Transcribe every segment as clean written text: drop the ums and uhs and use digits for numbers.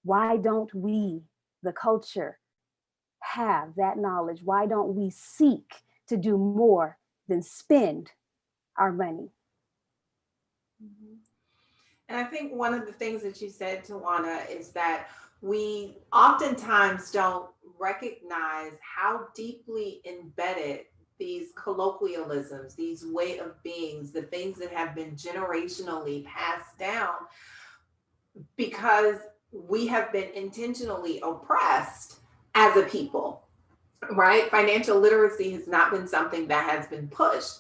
Why don't we, the culture, have that knowledge? Why don't we seek to do more than spend our money? Mhm. And I think one of the things that you said, Tawana, is that we oftentimes don't recognize how deeply embedded these colloquialisms, these way of beings, the things that have been generationally passed down, because we have been intentionally oppressed as a people, right? Financial literacy has not been something that has been pushed.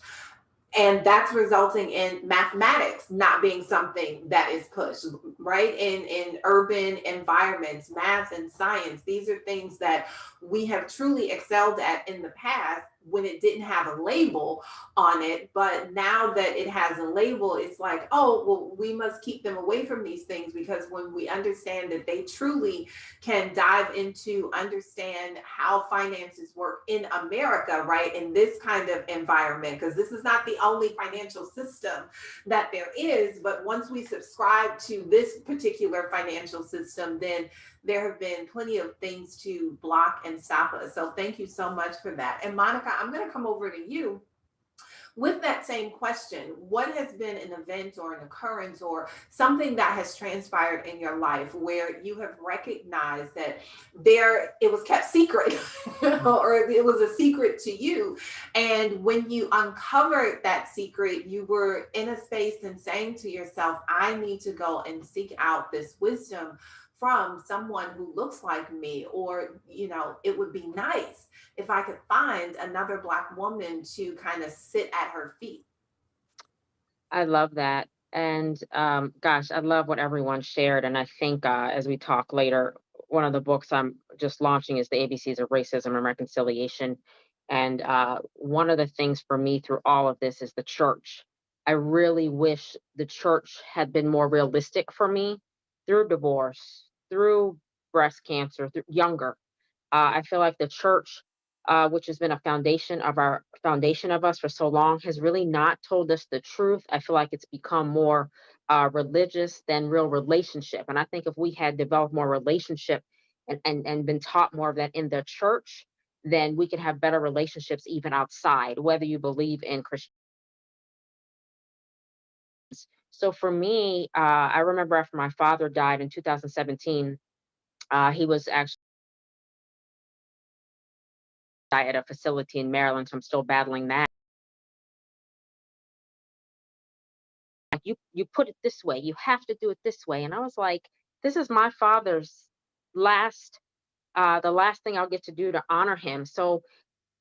And that's resulting in mathematics not being something that is pushed, right? In urban environments, math and science, these are things that we have truly excelled at in the past when it didn't have a label on it. But now that it has a label, it's like, oh, well, we must keep them away from these things, because when we understand that they truly can dive into understand how finances work in America, right? In this kind of environment, because this is not the only financial system that there is, but once we subscribe to this particular financial system, then there have been plenty of things to block and stop us. So thank you so much for that. And Monica, I'm going to come over to you with that same question. What has been an event or an occurrence or something that has transpired in your life where you have recognized that there it was kept secret or it was a secret to you, and when you uncovered that secret, you were in a space and saying to yourself, I need to go and seek out this wisdom from someone who looks like me, or it would be nice if I could find another Black woman to kind of sit at her feet. I love that. And gosh, I love what everyone shared. And I think as we talk later, one of the books I'm just launching is The ABCs of Racism and Reconciliation. And one of the things for me through all of this is the church. I really wish the church had been more realistic for me through divorce, through breast cancer, through younger. I feel like the church, which has been a foundation of us for so long, has really not told us the truth. I feel like it's become more religious than real relationship. And I think if we had developed more relationship and been taught more of that in the church, then we could have better relationships even outside, whether you believe in Christian. So for me, I remember after my father died in 2017, he was actually at a facility in Maryland, so I'm still battling that. Like, you put it this way, you have to do it this way. And I was like, this is my father's last the last thing I'll get to do to honor him. So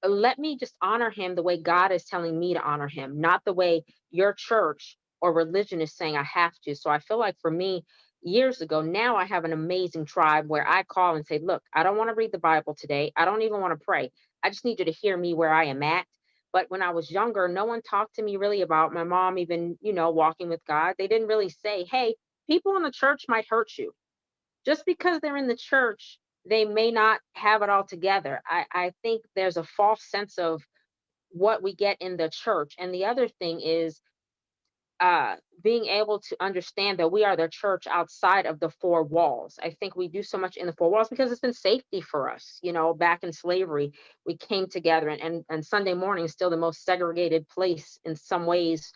let me just honor him the way God is telling me to honor him, not the way your church or religion is saying I have to. So I feel like for me, years ago, now I have an amazing tribe where I call and say, look, I don't want to read the Bible today. I don't even want to pray. I just need you to hear me where I am at. But when I was younger, no one talked to me really about my mom, even, walking with God. They didn't really say, hey, people in the church might hurt you just because they're in the church, they may not have it all together. I think there's a false sense of what we get in the church. And the other thing is being able to understand that we are the church outside of the four walls. I think we do so much in the four walls because it's been safety for us. Back in slavery, we came together, and Sunday morning is still the most segregated place in some ways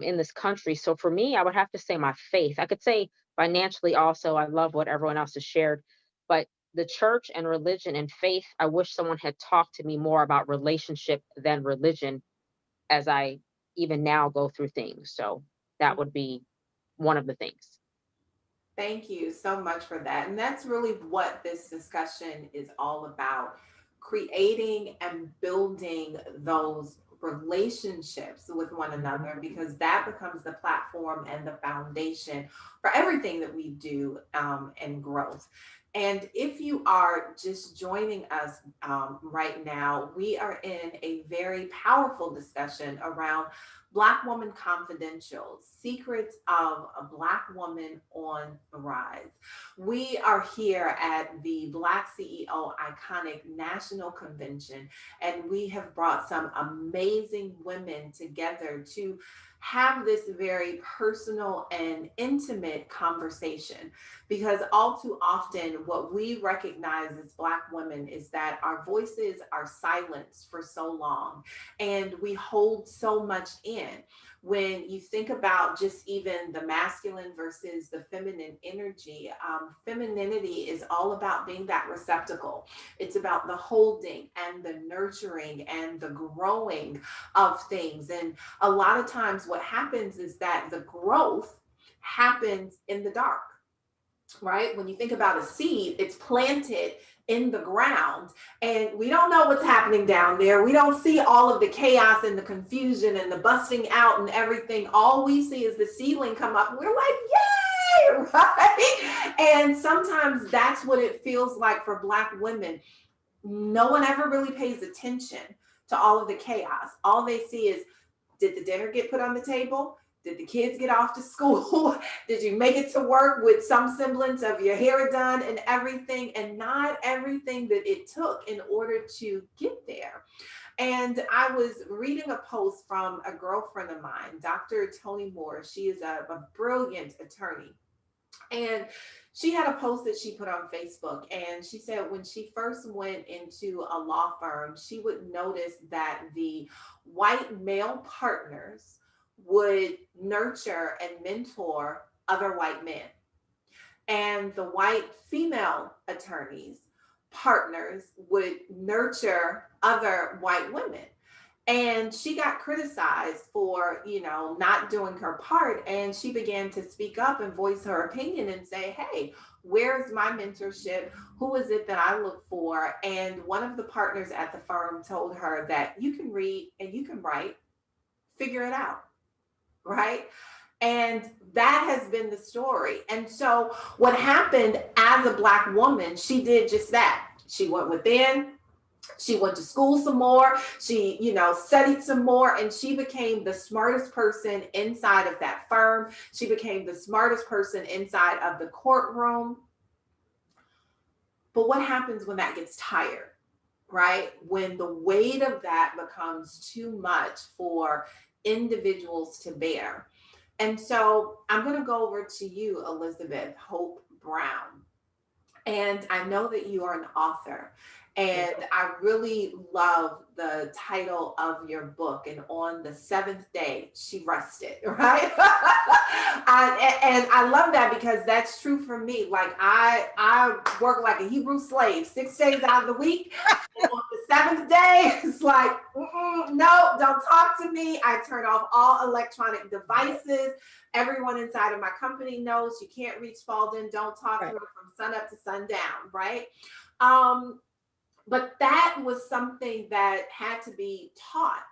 in this country. So for me, I would have to say my faith. I could say financially also. I love what everyone else has shared, but the church and religion and faith, I wish someone had talked to me more about relationship than religion as I even now go through things. So that would be one of the things. Thank you so much for that. And that's really what this discussion is all about, creating and building those relationships with one another, because that becomes the platform and the foundation for everything that we do and growth. And if you are just joining us right now, we are in a very powerful discussion around Black Woman Confidential, Secrets of a Black Woman on the Rise. We are here at the BlackCEO Iconic National Convention, and we have brought some amazing women together to have this very personal and intimate conversation, because all too often what we recognize as Black women is that our voices are silenced for so long and we hold so much in. When you think about just even the masculine versus the feminine energy, femininity is all about being that receptacle. It's about the holding and the nurturing and the growing of things. And a lot of times what happens is that the growth happens in the dark, right? When you think about a seed, it's planted in the ground and we don't know what's happening down there. We don't see all of the chaos and the confusion and the busting out and everything. All we see is the seedling come up. We're like, yay, right? And sometimes that's what it feels like for Black women. No one ever really pays attention to all of the chaos. All they see is, did the dinner get put on the table? Did the kids get off to school? Did you make it to work with some semblance of your hair done and everything? And not everything that it took in order to get there. And I was reading a post from a girlfriend of mine, Dr. Toni Moore. She is a brilliant attorney. And she had a post that she put on Facebook, and she said when she first went into a law firm, she would notice that the white male partners would nurture and mentor other white men. And the white female attorneys, partners, would nurture other white women. And she got criticized for, not doing her part. And she began to speak up and voice her opinion and say, hey, where's my mentorship? Who is it that I look for? And one of the partners at the firm told her that you can read and you can write, figure it out, right? And that has been the story. And so what happened as a Black woman, she did just that. She went within. She went to school some more. She, studied some more, and she became the smartest person inside of that firm. She became the smartest person inside of the courtroom. But what happens when that gets tired, right? When the weight of that becomes too much for individuals to bear. And so I'm going to go over to you, Elizabeth Hope Brown. And I know that you are an author. And I really love the title of your book. And on the seventh day, she rested, right? And I love that because that's true for me. Like I work like a Hebrew slave 6 days out of the week. And on the seventh day, it's like, no, don't talk to me. I turn off all electronic devices. Everyone inside of my company knows you can't reach Spalding. Don't talk to her from sun up to sundown, right? But that was something that had to be taught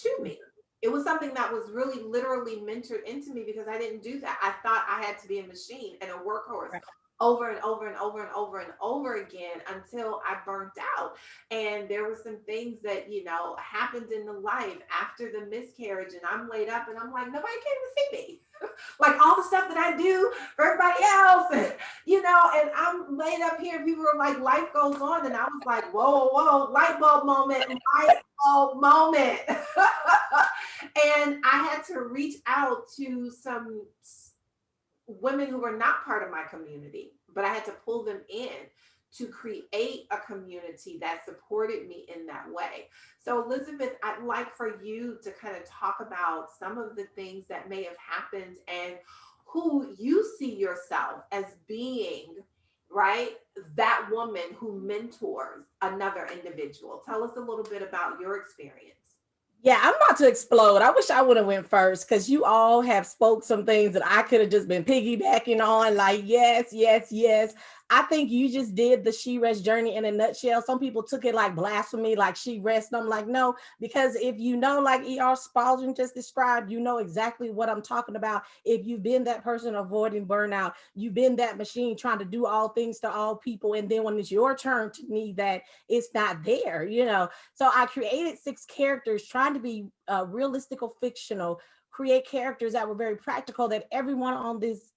to me. It was something that was really literally mentored into me because I didn't do that. I thought I had to be a machine and a workhorse over and over and over and over and over again until I burnt out. And there were some things that, happened in the life after the miscarriage, and I'm laid up and I'm like, nobody came to see me. Like all the stuff that I do for everybody else, and, and I'm laid up here. People were like, life goes on. And I was like, whoa, light bulb moment. And I had to reach out to some women who were not part of my community, but I had to pull them in to create a community that supported me in that way. So Elizabeth, I'd like for you to kind of talk about some of the things that may have happened and who you see yourself as being, right? That woman who mentors another individual. Tell us a little bit about your experience. Yeah, I'm about to explode. I wish I would have went first because you all have spoke some things that I could have just been piggybacking on. Like, yes. I think you just did the She Rest journey in a nutshell. Some people took it like blasphemy, like She Rest. I'm like, no, because if you know, like E.R. Spalding just described, you know exactly what I'm talking about. If you've been that person avoiding burnout, you've been that machine trying to do all things to all people. And then when it's your turn to need that, it's not there, So I created 6 characters trying to be realistic or fictional, create characters that were very practical that everyone on this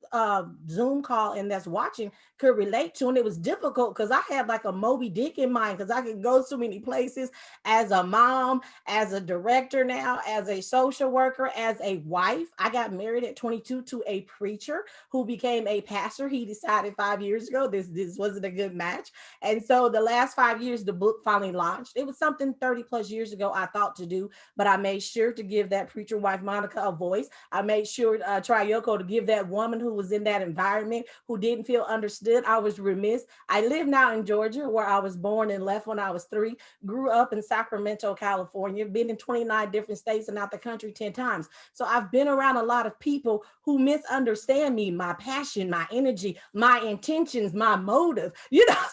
Zoom call and that's watching could relate to. And it was difficult because I had like a Moby Dick in mind, because I could go so many places as a mom, as a director now, as a social worker, as a wife. I got married at 22 to a preacher who became a pastor. He decided 5 years ago this wasn't a good match. And so the last 5 years, the book finally launched. It was something 30 plus years ago I thought to do, but I made sure to give that preacher wife Monica a voice. I made sure Trioko to give that woman who was in that environment, who didn't feel understood. I was remiss. I live now in Georgia, where I was born and left when I was 3, grew up in Sacramento, California, been in 29 different states and out the country 10 times. So I've been around a lot of people who misunderstand me, my passion, my energy, my intentions, my motive,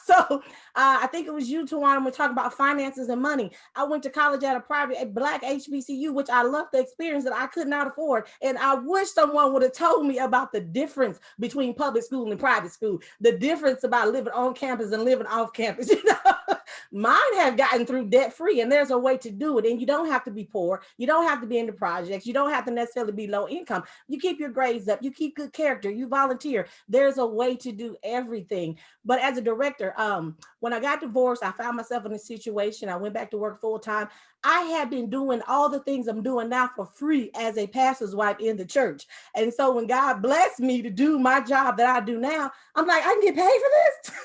So I think it was you, Tiran, we're talking about finances and money. I went to college at a Black HBCU, which I loved the experience that I could not afford. And I wish someone would have told me about the difference between public school and private school, the difference about living on campus and living off campus. Mine have gotten through debt free, and there's a way to do it. And you don't have to be poor. You don't have to be in the projects. You don't have to necessarily be low income. You keep your grades up. You keep good character. You volunteer. There's a way to do everything. But as a director, when I got divorced, I found myself in a situation. I went back to work full time. I had been doing all the things I'm doing now for free as a pastor's wife in the church. And so when God blessed me to do my job that I do now, I'm like, I can get paid for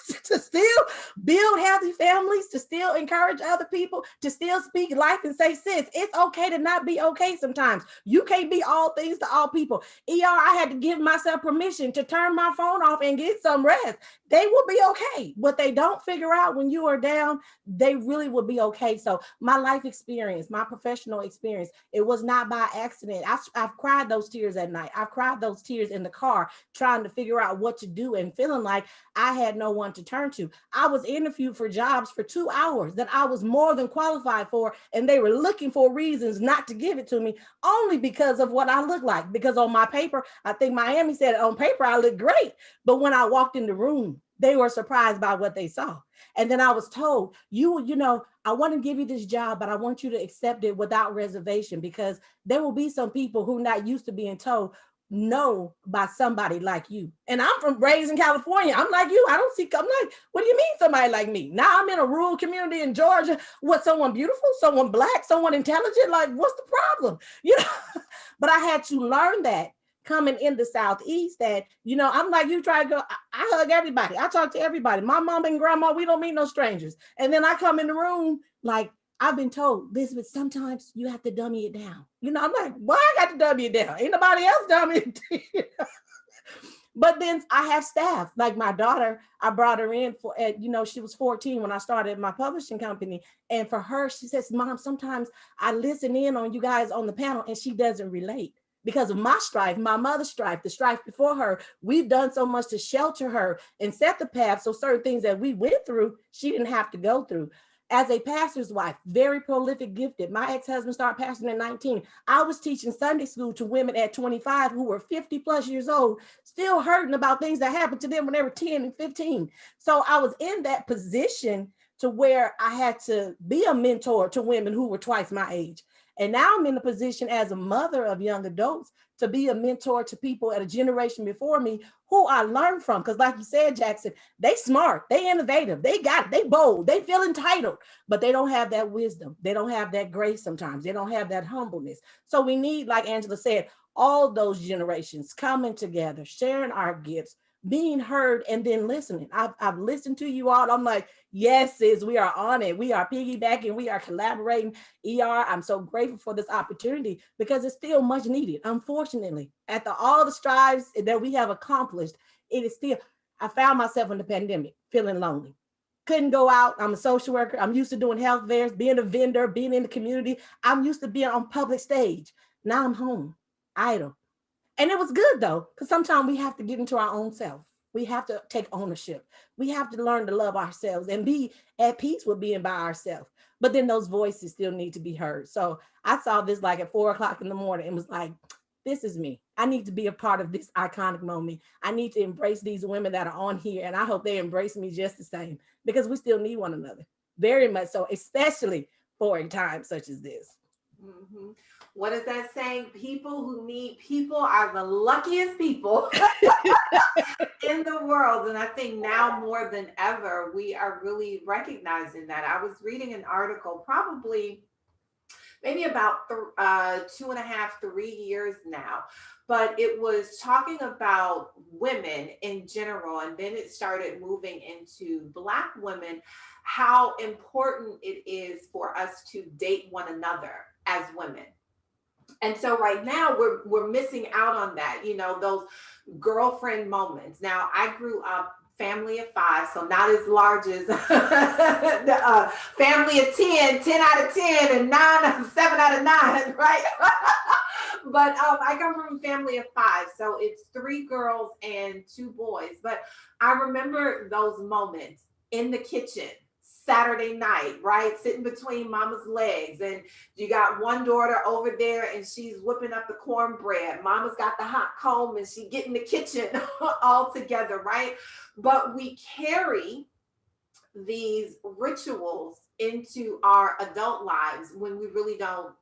this to still build healthy families, to still encourage other people, to still speak life and say, sis, it's okay to not be okay sometimes. You can't be all things to all people. I had to give myself permission to turn my phone off and get some rest. They will be okay. What they don't figure out when you are down, they really will be okay. So my life experience, my professional experience, it was not by accident. I've cried those tears at night. I've cried those tears in the car, trying to figure out what to do and feeling like I had no one to turn to. I was interviewed for jobs for 2 hours that I was more than qualified for, and they were looking for reasons not to give it to me, only because of what I look like. Because on my paper, I think Miami said on paper I look great, but when I walked in the room, they were surprised by what they saw. And then I was told, I want to give you this job, but I want you to accept it without reservation, because there will be some people who are not used to being told no by somebody like you. And I'm raised in California. I'm like you. I'm like, what do you mean somebody like me? Now I'm in a rural community in Georgia. What, someone beautiful, someone Black, someone intelligent? Like, what's the problem? But I had to learn that coming in the Southeast, that, I'm like, you try to go, I hug everybody. I talk to everybody. My mom and grandma, we don't meet no strangers. And then I come in the room, like, I've been told, Elizabeth, sometimes you have to dummy it down. I'm like, why I got to dummy it down? Ain't nobody else dummy it down. But then I have staff, like my daughter, I brought her in for, she was 14 when I started my publishing company. And for her, she says, Mom, sometimes I listen in on you guys on the panel and she doesn't relate. Because of my strife, my mother's strife, the strife before her, we've done so much to shelter her and set the path. So certain things that we went through, she didn't have to go through. As a pastor's wife, very prolific, gifted. My ex-husband started pastoring at 19. I was teaching Sunday school to women at 25 who were 50 plus years old, still hurting about things that happened to them when they were 10 and 15. So I was in that position to where I had to be a mentor to women who were twice my age. And now I'm in a position as a mother of young adults to be a mentor to people at a generation before me who I learned from. Because like you said, Jackson, they smart, they innovative, they got it, they bold, they feel entitled, but they don't have that wisdom. They don't have that grace sometimes. They don't have that humbleness. So we need, like Angela said, all those generations coming together, sharing our gifts, being heard, and then listening. I've listened to you all. I'm like, yes, sis, we are on it. We are piggybacking. We are collaborating. I'm so grateful for this opportunity because it's still much needed. Unfortunately, after all the strides that we have accomplished, it is still, I found myself in the pandemic feeling lonely. Couldn't go out. I'm a social worker. I'm used to doing health fairs, being a vendor, being in the community. I'm used to being on public stage. Now I'm home, idle. And it was good though, because sometimes we have to get into our own self. We have to take ownership. We have to learn to love ourselves and be at peace with being by ourselves. But then those voices still need to be heard. So I saw this like at 4:00 in the morning and was like, this is me. I need to be a part of this iconic moment. I need to embrace these women that are on here. And I hope they embrace me just the same, because we still need one another. Very much so, especially for a time such as this. Mm-hmm. What is that saying? People who need people are the luckiest people in the world. And I think now more than ever, we are really recognizing that. I was reading an article probably maybe about 2.5, 3 years now. But it was talking about women in general, and then it started moving into Black women, how important it is for us to date one another as women. And so right now we're missing out on that, those girlfriend moments. Now I grew up family of 5, so not as large as the family of 10 out of 10, and 7 out of 9, right? But I come from a family of 5, so it's 3 girls and 2 boys. But I remember those moments in the kitchen Saturday night, right? Sitting between mama's legs, and you got one daughter over there and she's whipping up the cornbread. Mama's got the hot comb and she get in the kitchen all together, right? But we carry these rituals into our adult lives when we really don't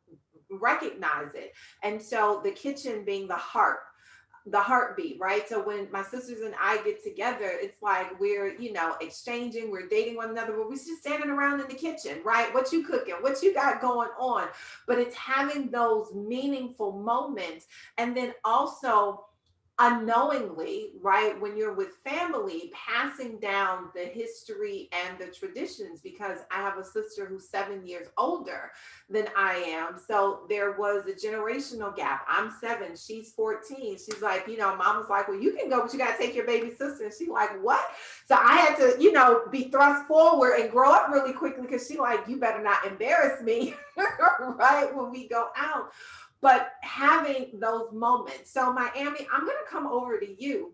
recognize it. And so the kitchen being the heartbeat, right? So when my sisters and I get together, it's like we're, exchanging, we're dating one another, but we're just standing around in the kitchen, right? What you cooking? What you got going on? But it's having those meaningful moments. And then also unknowingly, right, when you're with family, passing down the history and the traditions, because I have a sister who's 7 years older than I am. So there was a generational gap. I'm 7, she's 14. She's like, mama's like, well, you can go, but you got to take your baby sister. And she's like, what? So I had to, be thrust forward and grow up really quickly, because she like, you better not embarrass me, right, when we go out. But having those moments. So Miami, I'm going to come over to you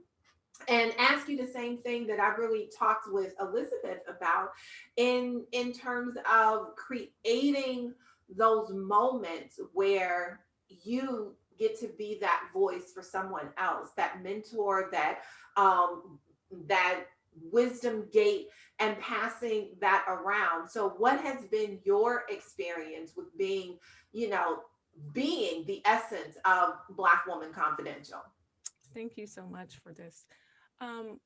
and ask you the same thing that I really talked with Elizabeth about in terms of creating those moments where you get to be that voice for someone else, that mentor, that wisdom gate, and passing that around. So what has been your experience with being the essence of Black Woman Confidential? Thank you so much for this. Um,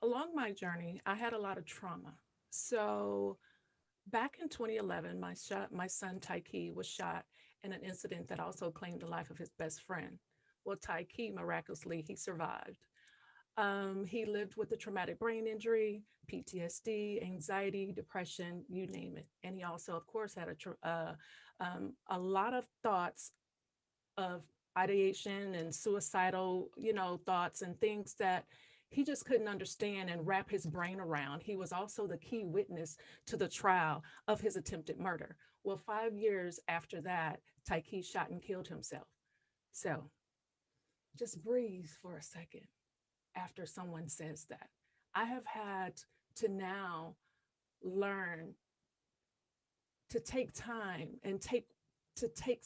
Along my journey, I had a lot of trauma. So back in 2011, my son Tyke was shot in an incident that also claimed the life of his best friend. Well, Tyke, miraculously, he survived. He lived with a traumatic brain injury, PTSD, anxiety, depression, you name it. And he also, of course, had a lot of thoughts of ideation and suicidal, thoughts and things that he just couldn't understand and wrap his brain around. He was also the key witness to the trial of his attempted murder. Well, 5 years after that, Tyke shot and killed himself. So just breathe for a second after someone says that. I have had to now learn to take time and to take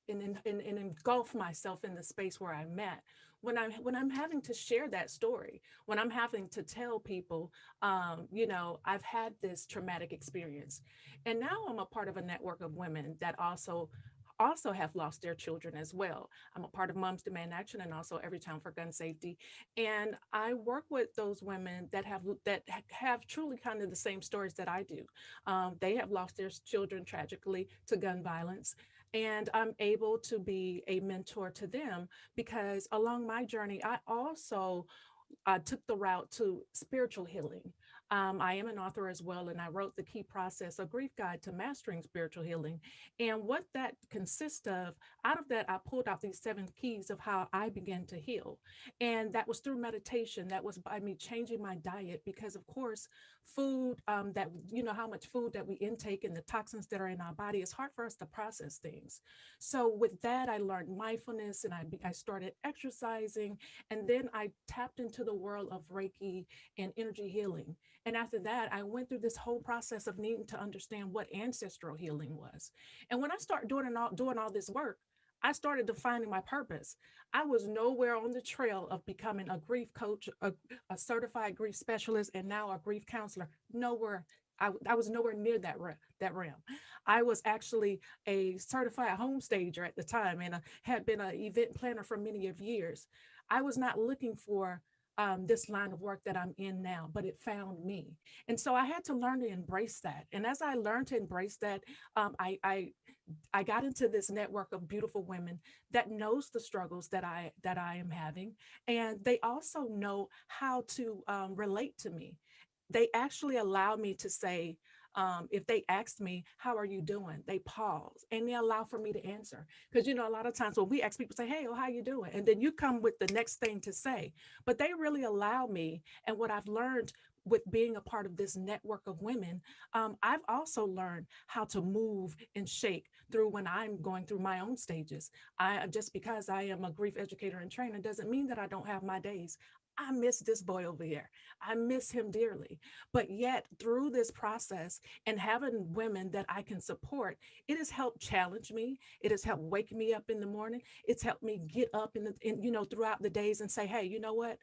and engulf myself in the space where I'm at. When I'm having to share that story, when I'm having to tell people, I've had this traumatic experience, and now I'm a part of a network of women that also have lost their children as well. I'm a part of Moms Demand Action and also Everytown for Gun Safety. And I work with those women that have truly kind of the same stories that I do. They have lost their children tragically to gun violence. And I'm able to be a mentor to them because along my journey, I also took the route to spiritual healing. I am an author as well, and I wrote The Key Process, a grief guide to mastering spiritual healing. And what that consists of, out of that, I pulled out these 7 keys of how I began to heal. And that was through meditation. That was by me changing my diet because, of course, food how much food that we intake and the toxins that are in our body, it's hard for us to process things. So with that, I learned mindfulness and I started exercising. And then I tapped into the world of Reiki and energy healing. And after that, I went through this whole process of needing to understand what ancestral healing was. And when I started doing all this work, I started defining my purpose. I was nowhere on the trail of becoming a grief coach, a certified grief specialist, and now a grief counselor. Nowhere I was nowhere near that realm. I was actually a certified home stager at the time, and had been an event planner for many of years. I was not looking for this line of work that I'm in now, but it found me. And so I had to learn to embrace that. And as I learned to embrace that, I got into this network of beautiful women that knows the struggles that I am having, and they also know how to relate to me. They actually allow me to say, if they ask me, how are you doing? They pause and they allow for me to answer. Because, a lot of times when we ask people, say, hey, oh, how you doing? And then you come with the next thing to say. But they really allow me. And what I've learned with being a part of this network of women, I've also learned how to move and shake through when I'm going through my own stages. Just because I am a grief educator and trainer doesn't mean that I don't have my days. I miss this boy over here. I miss him dearly. But yet, through this process and having women that I can support, it has helped challenge me. It has helped wake me up in the morning. It's helped me get up throughout the days and say, hey, you know what?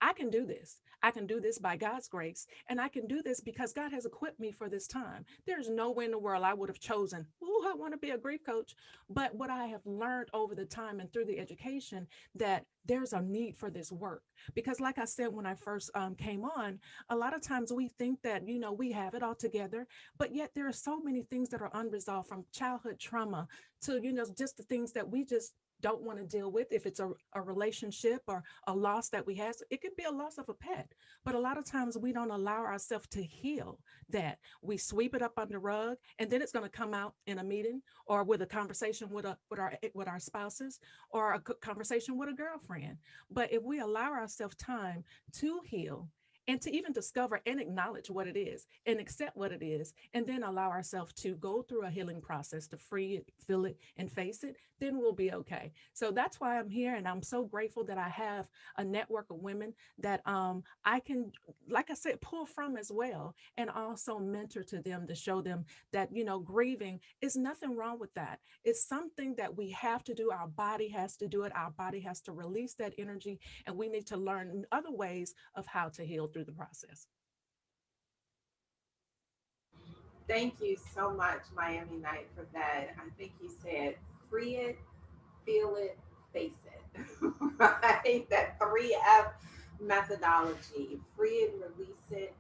I can do this. I can do this by God's grace. And I can do this because God has equipped me for this time. There's no way in the world I would have chosen, I want to be a grief coach. But what I have learned over the time and through the education, that there's a need for this work. Because like I said, when I first came on, a lot of times we think that, we have it all together, but yet there are so many things that are unresolved, from childhood trauma to, just the things that we just don't want to deal with. If it's a relationship or a loss that we have, it could be a loss of a pet. But a lot of times we don't allow ourselves to heal that. We sweep it up under the rug, and then it's going to come out in a meeting or with a conversation with our spouses, or a conversation with a girlfriend. But if we allow ourselves time to heal, and to even discover and acknowledge what it is and accept what it is, and then allow ourselves to go through a healing process to free it, feel it, and face it, then we'll be okay. So that's why I'm here. And I'm so grateful that I have a network of women that I can, like I said, pull from as well, and also mentor to them to show them that, grieving is nothing wrong with that. It's something that we have to do. Our body has to do it. Our body has to release that energy, and we need to learn other ways of how to heal through the process. Thank you so much, Miami Night, for that. I think you said free it, feel it, face it. Right? That 3F methodology: free it, release it,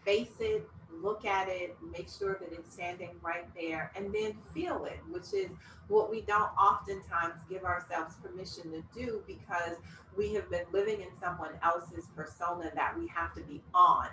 face it, look at it, make sure that it's standing right there, and then feel it, which is what we don't oftentimes give ourselves permission to do, because we have been living in someone else's persona that we have to be on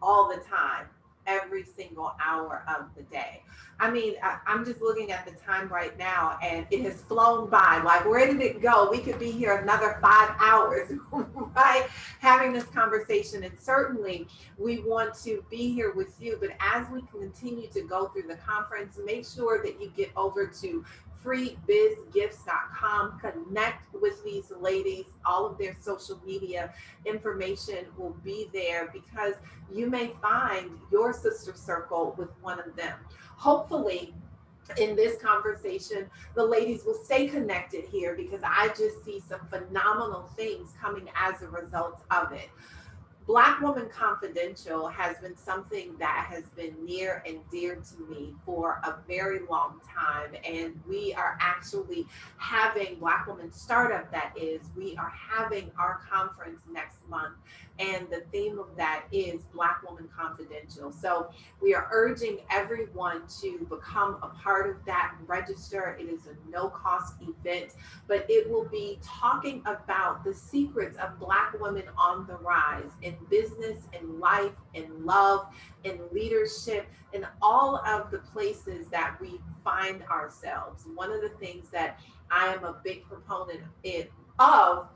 all the time, every single hour of the day. I mean, I'm just looking at the time right now, and it has flown by. Like, where did it go? We could be here another 5 hours, right? Having this conversation. And certainly we want to be here with you. But as we continue to go through the conference, make sure that you get over to freebizgifts.com, connect with these ladies. All of their social media information will be there, because you may find your sister circle with one of them. Hopefully, in this conversation, the ladies will stay connected here, because I just see some phenomenal things coming as a result of it. Black Woman Confidential has been something that has been near and dear to me for a very long time. And we are actually having Black Woman Startup, that is, we are having our conference next month. And the theme of that is Black Woman Confidential. So we are urging everyone to become a part of that, register. It is a no-cost event, but it will be talking about the secrets of Black women on the rise in business, in life, in love, in leadership, in all of the places that we find ourselves. One of the things that I am a big proponent of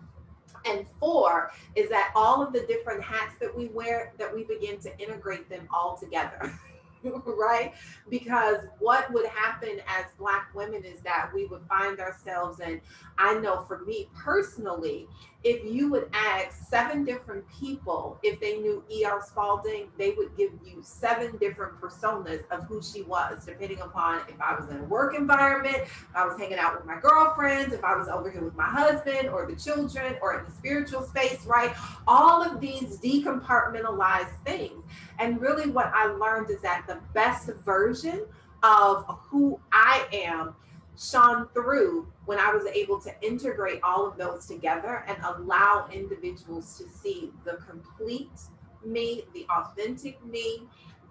and for is that all of the different hats that we wear, that we begin to integrate them all together. Right? Because what would happen as Black women is that we would find ourselves, and I know for me personally, if you would ask 7 different people if they knew E.R. Spalding, they would give you 7 different personas of who she was, depending upon if I was in a work environment, if I was hanging out with my girlfriends, if I was over here with my husband or the children, or in the spiritual space, right? All of these decompartmentalized things. And really what I learned is that the best version of who I am shone through when I was able to integrate all of those together and allow individuals to see the complete me, the authentic me,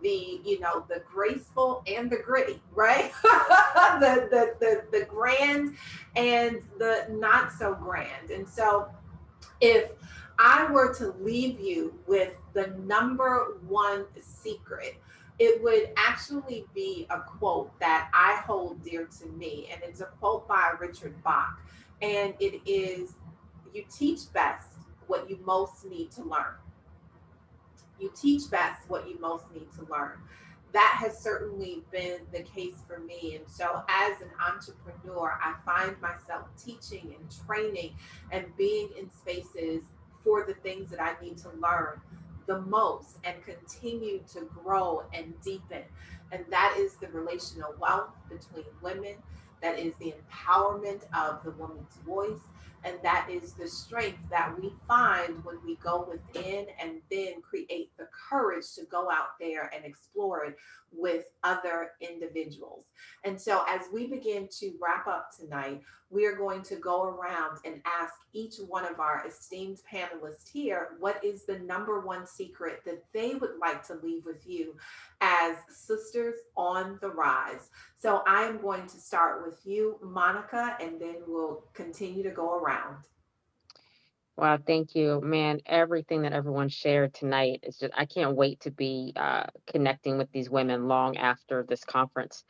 the, you know, the graceful and the gritty, right? The grand and the not so grand. And so if I were to leave you with the number one secret, it would actually be a quote that I hold dear to me. And it's a quote by Richard Bach. And it is, you teach best what you most need to learn. You teach best what you most need to learn. That has certainly been the case for me. And so, as an entrepreneur, I find myself teaching and training and being in spaces for the things that I need to learn the most and continue to grow and deepen. And that is the relational wealth between women, that is the empowerment of the woman's voice, and that is the strength that we find when we go within and then create the courage to go out there and explore it with other individuals. And so, as we begin to wrap up tonight, we are going to go around and ask each one of our esteemed panelists here what is the number one secret that they would like to leave with you as sisters on the rise. So I am going to start with you, Monica, and then we'll continue to go around. Wow, thank you, man. Everything that everyone shared tonight is just, I can't wait to be connecting with these women long after this conference.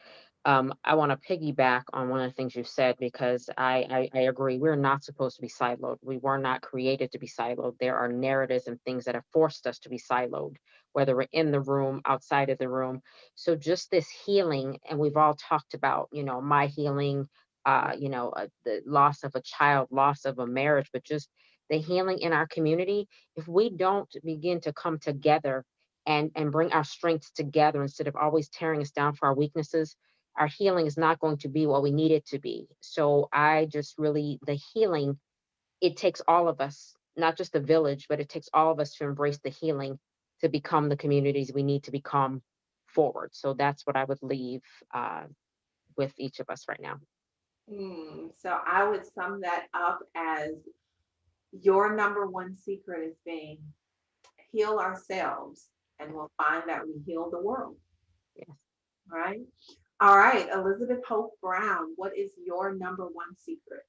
I want to piggyback on one of the things you said because I agree. We're not supposed to be siloed. We were not created to be siloed. There are narratives and things that have forced us to be siloed, whether we're in the room, outside of the room. So just this healing, and we've all talked about, my healing, the loss of a child, loss of a marriage, but just the healing in our community. If we don't begin to come together and bring our strengths together instead of always tearing us down for our weaknesses, our healing is not going to be what we need it to be. So I just really, the healing, it takes all of us, not just the village, but it takes all of us to embrace the healing to become the communities we need to become forward. So that's what I would leave with each of us right now. So I would sum that up as your number one secret is being heal ourselves, and we'll find that we heal the world. Yes. Right? All right, Elizabeth Hope Brown, what is your number one secret?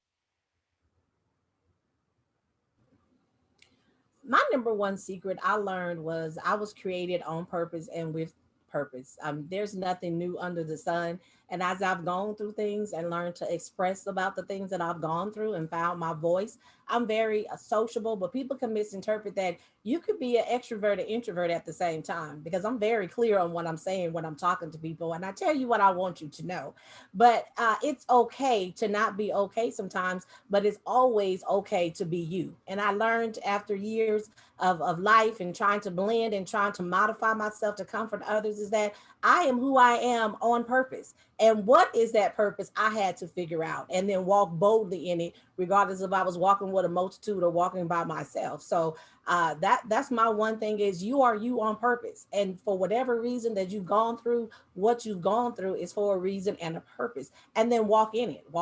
My number one secret I learned was I was created on purpose and with purpose. There's nothing new under the sun. And as I've gone through things and learned to express about the things that I've gone through and found my voice, I'm very sociable, but people can misinterpret that you could be an extrovert and introvert at the same time because I'm very clear on what I'm saying when I'm talking to people. And I tell you what I want you to know. But it's okay to not be okay sometimes, but it's always okay to be you. And I learned after years of life and trying to blend and trying to modify myself to comfort others is that I am who I am on purpose. And what is that purpose? I had to figure out and then walk boldly in it, regardless if I was walking with a multitude or walking by myself. So that's my one thing is you are you on purpose. And for whatever reason that you've gone through, what you've gone through is for a reason and a purpose. And then walk in it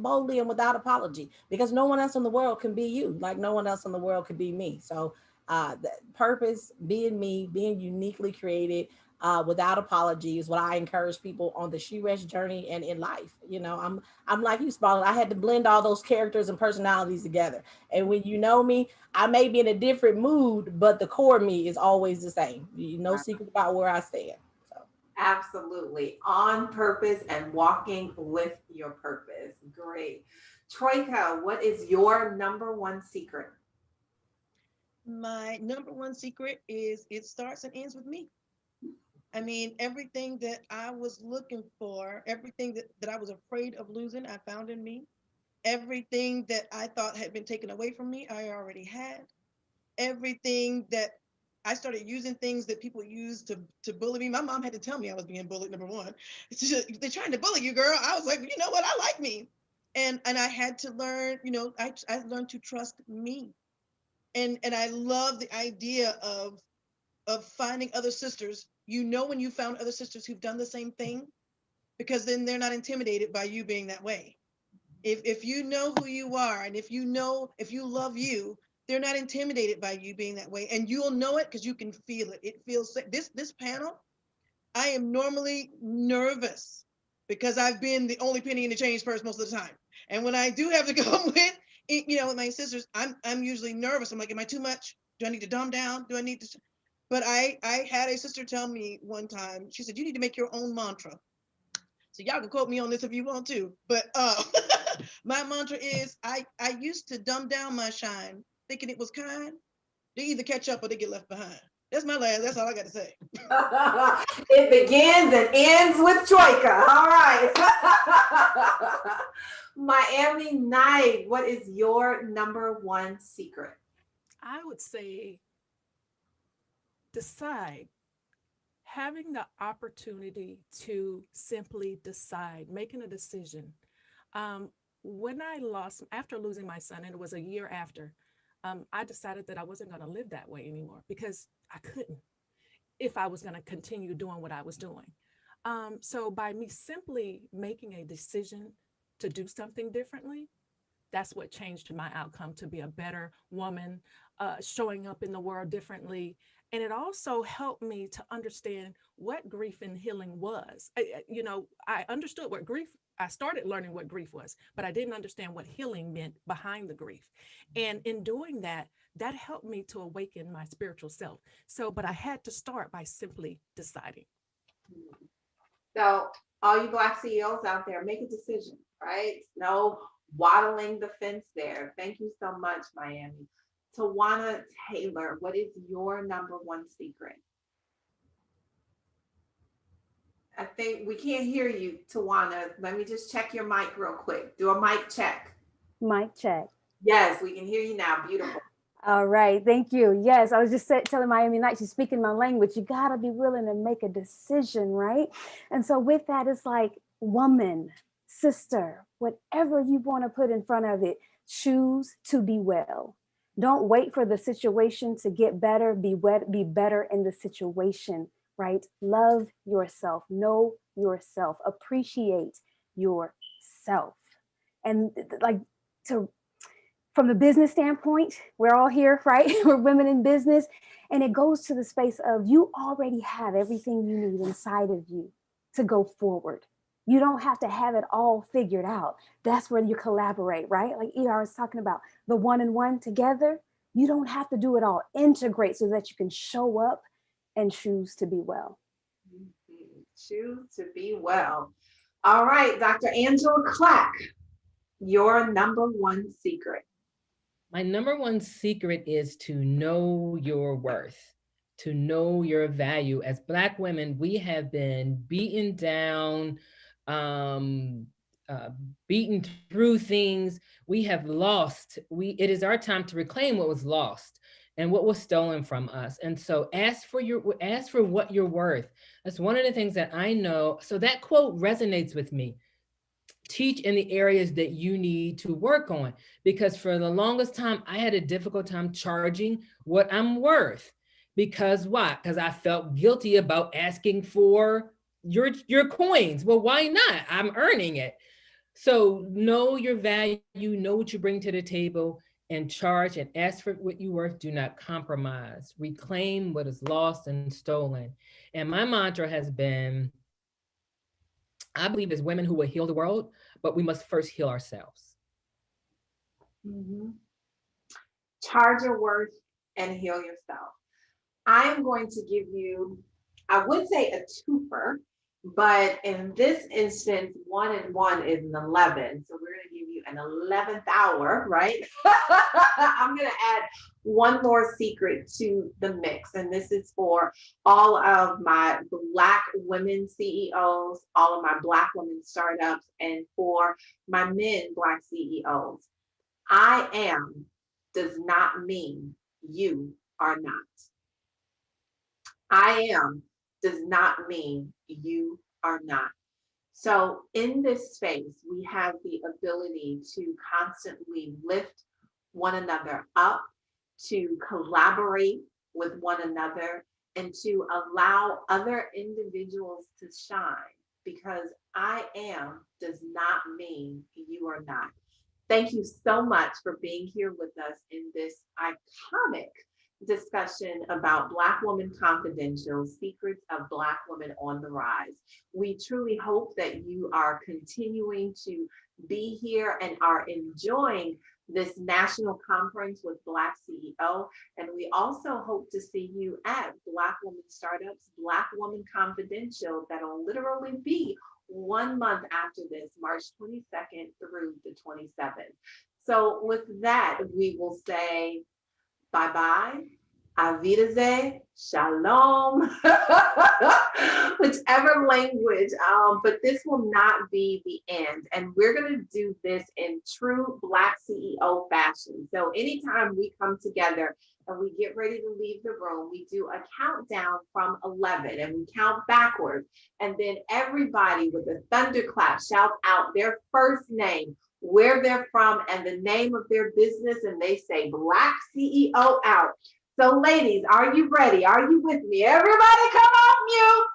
boldly and without apology, because no one else in the world can be you, like no one else in the world could be me. So the purpose, being me, being uniquely created, without apology is what I encourage people on the She Rest journey and in life. I'm like you, Spalding. I had to blend all those characters and personalities together. And when you know me, I may be in a different mood, but the core me is always the same. No secret about where I stand. So Absolutely. On purpose and walking with your purpose. Great. Troika, what is your number one secret? My number one secret is it starts and ends with me. I mean, everything that I was looking for, everything that I was afraid of losing, I found in me. Everything that I thought had been taken away from me, I already had. Everything that I started using things that people use to bully me. My mom had to tell me I was being bullied, number one. They're trying to bully you, girl. I was like, you know what? I like me. And I had to learn, I learned to trust me. And I love the idea of finding other sisters, you know, when you found other sisters who've done the same thing, because then they're not intimidated by you being that way. If you know who you are, and if you love you, they're not intimidated by you being that way, and you'll know it because you can feel it. It feels this panel. I am normally nervous because I've been the only penny in the change person most of the time, and when I do have to come with, with my sisters, I'm usually nervous. I'm like, am I too much? Do I need to dumb down? Do I need to? But I had a sister tell me one time. She said, you need to make your own mantra. So y'all can quote me on this if you want to, but my mantra is I used to dumb down my shine, thinking it was kind. They either catch up or they get left behind. That's all I got to say. It begins and ends with Troika. All right. Mcneil, what is your number one secret? I would say decide. Having the opportunity to simply decide, making a decision. When after losing my son, and it was a year after, I decided that I wasn't going to live that way anymore because I couldn't if I was going to continue doing what I was doing. So by me simply making a decision to do something differently, that's what changed my outcome to be a better woman, showing up in the world differently. And it also helped me to understand what grief and healing was. I understood what grief, I started learning what grief was, but I didn't understand what healing meant behind the grief. And in doing that, that helped me to awaken my spiritual self. But I had to start by simply deciding. So all you Black CEOs out there, make a decision, right? No waddling the fence there. Thank you so much, Mcneil. Tawana Taylor, what is your number one secret? I think we can't hear you, Tawana. Let me just check your mic real quick. Do a mic check. Mic check. Yes, we can hear you now. Beautiful. All right, thank you. Yes, I was just telling Mcneil, she's speaking my language. You gotta be willing to make a decision, right? And so with that, it's like woman, sister, whatever you want to put in front of it, choose to be well. Don't wait for the situation to get better. Be better in the situation, right? Love yourself, know yourself, appreciate yourself. And from the business standpoint, we're all here, right? We're women in business. And it goes to the space of you already have everything you need inside of you to go forward. You don't have to have it all figured out. That's where you collaborate, right? Like ER was talking about the one and one together. You don't have to do it all. Integrate so that you can show up and choose to be well. Choose to be well. All right, Dr. Angela Clack, your number one secret. My number one secret is to know your worth, to know your value. As Black women, we have been beaten down, beaten through things. We have lost. It is our time to reclaim what was lost and what was stolen from us. And so ask for what you're worth. That's one of the things that I know. So that quote resonates with me. Teach in the areas that you need to work on, because for the longest time, I had a difficult time charging what I'm worth. Because why? Because I felt guilty about asking for your coins. Well, why not? I'm earning it. So know your value, know what you bring to the table, and charge and ask for what you're worth. Do not compromise. Reclaim what is lost and stolen. And my mantra has been, I believe as women who will heal the world, but we must first heal ourselves. Mm-hmm. Charge your worth and heal yourself. I am going to give you, I would say a twofer, but in this instance, 1 and 1 is an 11. So we're going to give you an 11th hour, right? I'm going to add one more secret to the mix. And this is for all of my Black women CEOs, all of my Black women startups, and for my men Black CEOs. I am does not mean you are not. I am does not mean you are not. So in this space, we have the ability to constantly lift one another up, to collaborate with one another, and to allow other individuals to shine, because I am does not mean you are not. Thank you so much for being here with us in this iconic discussion about Black Woman Confidential, Secrets of Black Women on the Rise. We truly hope that you are continuing to be here and are enjoying this national conference with BlackCEO. And we also hope to see you at Black Woman Startups, Black Woman Confidential, that'll literally be 1 month after this, March 22nd through the 27th. So with that, we will say bye-bye, auf Wiedersehen, shalom, whichever language, but this will not be the end. And we're gonna do this in true BlackCEO fashion. So anytime we come together and we get ready to leave the room, we do a countdown from 11 and we count backwards. And then everybody with a thunderclap shouts out their first name, where they're from, and the name of their business, and they say BlackCEO out. So ladies, are you ready? Are you with me? Everybody come off mute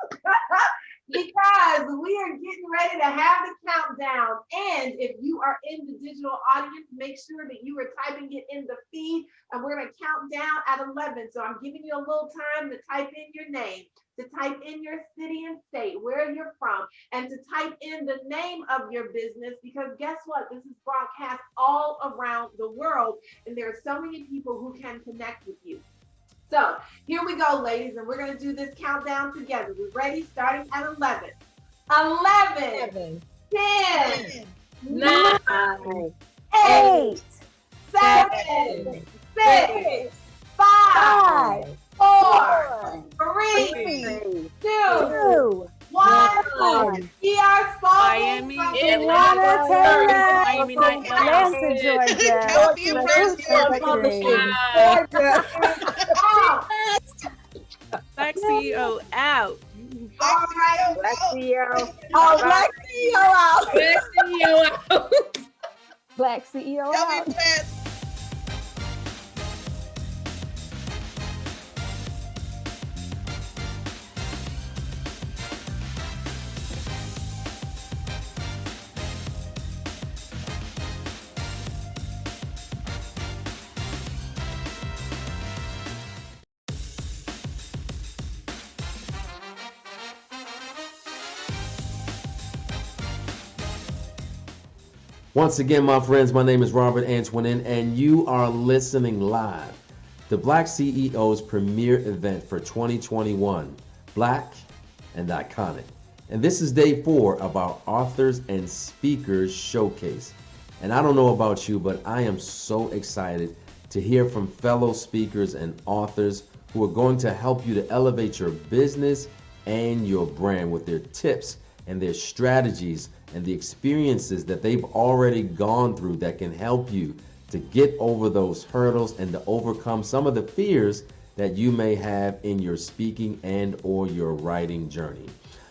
because we are getting ready to have the countdown. And if you are in the digital audience, make sure that you are typing it in the feed, and we're gonna count down at 11. So I'm giving you a little time to type in your name, to type in your city and state, where you're from, and to type in the name of your business, because guess what? This is broadcast all around the world, and there are so many people who can connect with you. So here we go, ladies, and we're going to do this countdown together. We're ready, starting at 11. 11, 10, 9, 8, 7, 6, 5, 4, 3, 2, 1. We are Miami, Atlanta, Miami, Atlanta, Georgia. California, BlackCEO out. All right, BlackCEO. Oh, BlackCEO out. BlackCEO out. BlackCEO Y'all out. be blessed. Once again, my friends, my name is Robert Antoinin, and you are listening live to BlackCEO's premier event for 2021, Black and Iconic. And this is day 4 of our Authors and Speakers Showcase. And I don't know about you, but I am so excited to hear from fellow speakers and authors who are going to help you to elevate your business and your brand with their tips and their strategies and the experiences that they've already gone through that can help you to get over those hurdles and to overcome some of the fears that you may have in your speaking and or your writing journey.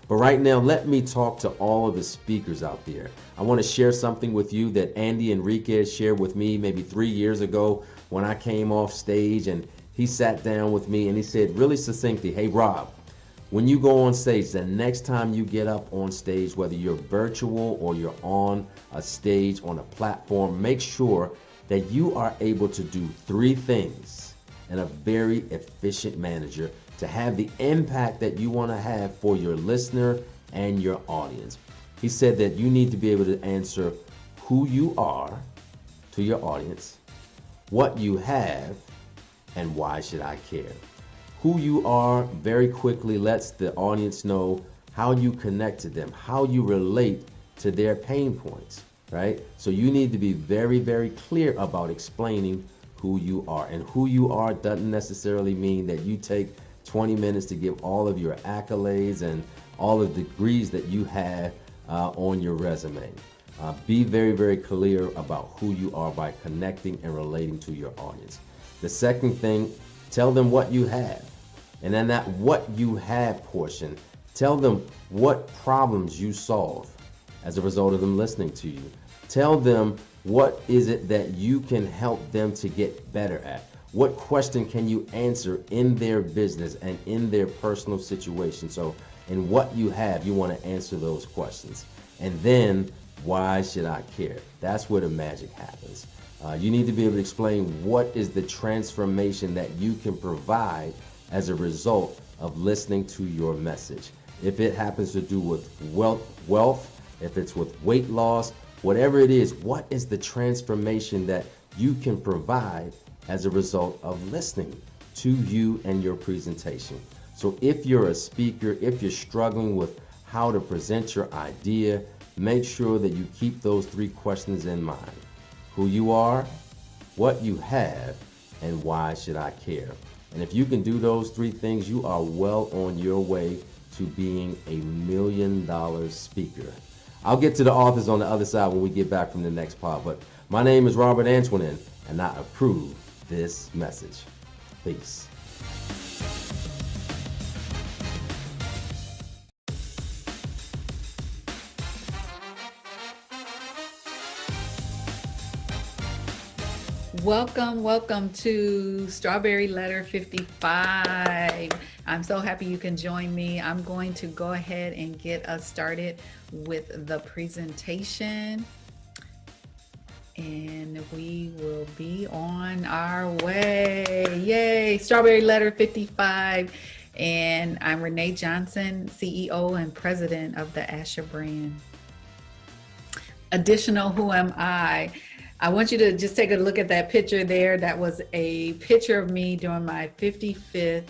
But right now, let me talk to all of the speakers out there. I want to share something with you that Andy Enriquez shared with me maybe 3 years ago when I came off stage, and he sat down with me and he said really succinctly, hey Rob, when you go on stage, the next time you get up on stage, whether you're virtual or you're on a stage, on a platform, make sure that you are able to do 3 things in a very efficient manner to have the impact that you want to have for your listener and your audience. He said that you need to be able to answer who you are to your audience, what you have, and why should I care? Who you are very quickly lets the audience know how you connect to them, how you relate to their pain points, right? So you need to be very, very clear about explaining who you are. And who you are doesn't necessarily mean that you take 20 minutes to give all of your accolades and all of the degrees that you have on your resume. Be very, very clear about who you are by connecting and relating to your audience. The second thing, tell them what you have. And then that what you have portion, tell them what problems you solve as a result of them listening to you. Tell them what is it that you can help them to get better at. What question can you answer in their business and in their personal situation? So in what you have, you want to answer those questions. And then, why should I care? That's where the magic happens. You need to be able to explain what is the transformation that you can provide as a result of listening to your message. If it happens to do with wealth, if it's with weight loss, whatever it is, what is the transformation that you can provide as a result of listening to you and your presentation? So if you're a speaker, if you're struggling with how to present your idea, make sure that you keep those 3 questions in mind. Who you are, what you have, and why should I care? And if you can do those 3 things, you are well on your way to being a $1 million speaker. I'll get to the authors on the other side when we get back from the next part, but my name is Robert Antoinin, and I approve this message. Peace. Welcome to Strawberry Letter 55. I'm so happy you can join me. I'm going to go ahead and get us started with the presentation, and we will be on our way. Yay, Strawberry Letter 55. And I'm Renee Johnson, CEO and President of the Asher brand. Additional, who am I? I want you to just take a look at that picture there. That was a picture of me during my 55th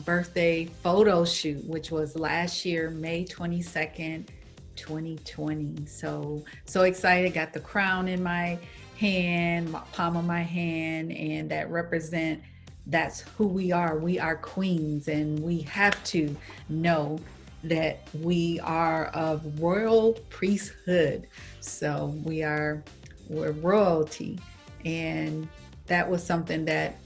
birthday photo shoot, which was last year, May 22nd, 2020. So excited. Got the crown in my hand, palm of my hand, and that's who we are. We are queens, and we have to know that we are of royal priesthood. So we're royalty. And that was something that,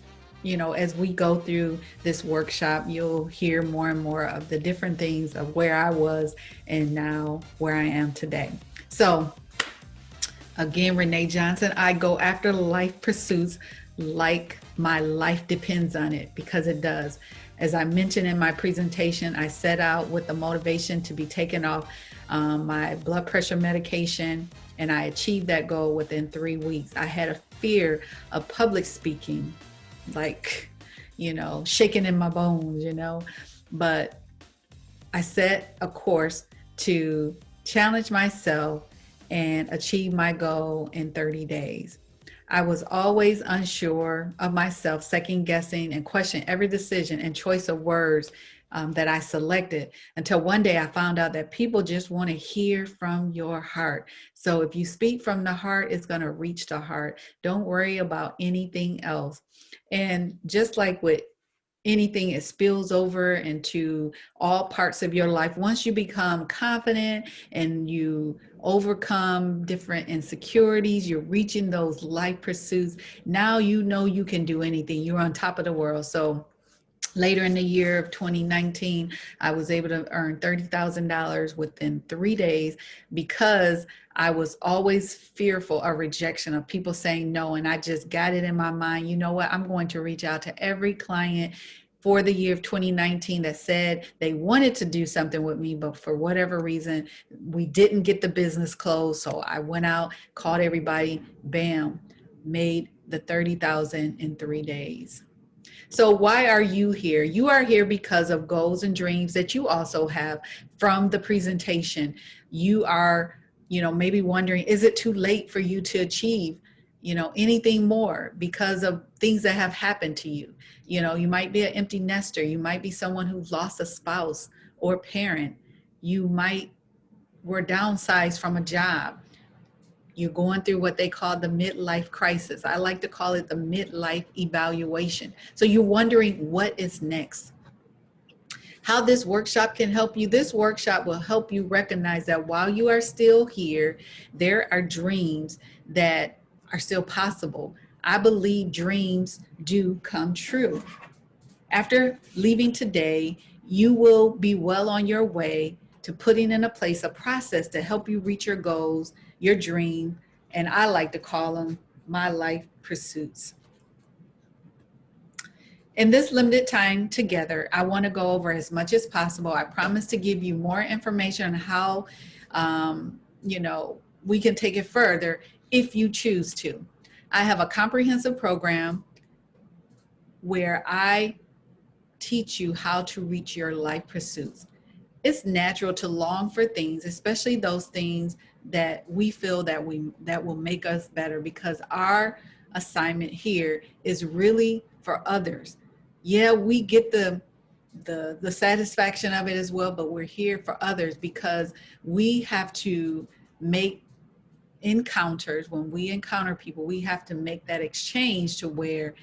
as we go through this workshop, you'll hear more and more of the different things of where I was and now where I am today. So again, Renee Johnson, I go after life pursuits like my life depends on it, because it does. As I mentioned in my presentation, I set out with the motivation to be taken off my blood pressure medication, and I achieved that goal within 3 weeks. I had a fear of public speaking, like, shaking in my bones, but I set a course to challenge myself and achieve my goal in 30 days. I was always unsure of myself, second guessing and questioning every decision and choice of words that I selected, until one day I found out that people just want to hear from your heart. So if you speak from the heart, it's going to reach the heart. Don't worry about anything else. And just like with anything, it spills over into all parts of your life. Once you become confident and you overcome different insecurities, you're reaching those life pursuits. Now you can do anything. You're on top of the world. So later in the year of 2019, I was able to earn $30,000 within 3 days, because I was always fearful of rejection, of people saying no. And I just got it in my mind, you know what, I'm going to reach out to every client for the year of 2019 that said they wanted to do something with me, but for whatever reason, we didn't get the business closed. So I went out, called everybody, bam, made the $30,000 in 3 days. So why are you here? You are here because of goals and dreams that you also have from the presentation. You are, maybe wondering, is it too late for you to achieve, anything more because of things that have happened to you? You might be an empty nester. You might be someone who lost a spouse or parent. You were downsized from a job. You're going through what they call the midlife crisis. I like to call it the midlife evaluation. So you're wondering what is next. How this workshop can help you. This workshop will help you recognize that while you are still here, there are dreams that are still possible. I believe dreams do come true. After leaving today, you will be well on your way to putting in place a process to help you reach your goals, your dream, and I like to call them my life pursuits. In this limited time together, I want to go over as much as possible. I promise to give you more information on how, we can take it further if you choose to. I have a comprehensive program where I teach you how to reach your life pursuits. It's natural to long for things, especially those things that we feel that will make us better, because our assignment here is really for others. Yeah, we get the satisfaction of it as well, but we're here for others because we have to make encounters. When we encounter people, we have to make that exchange to where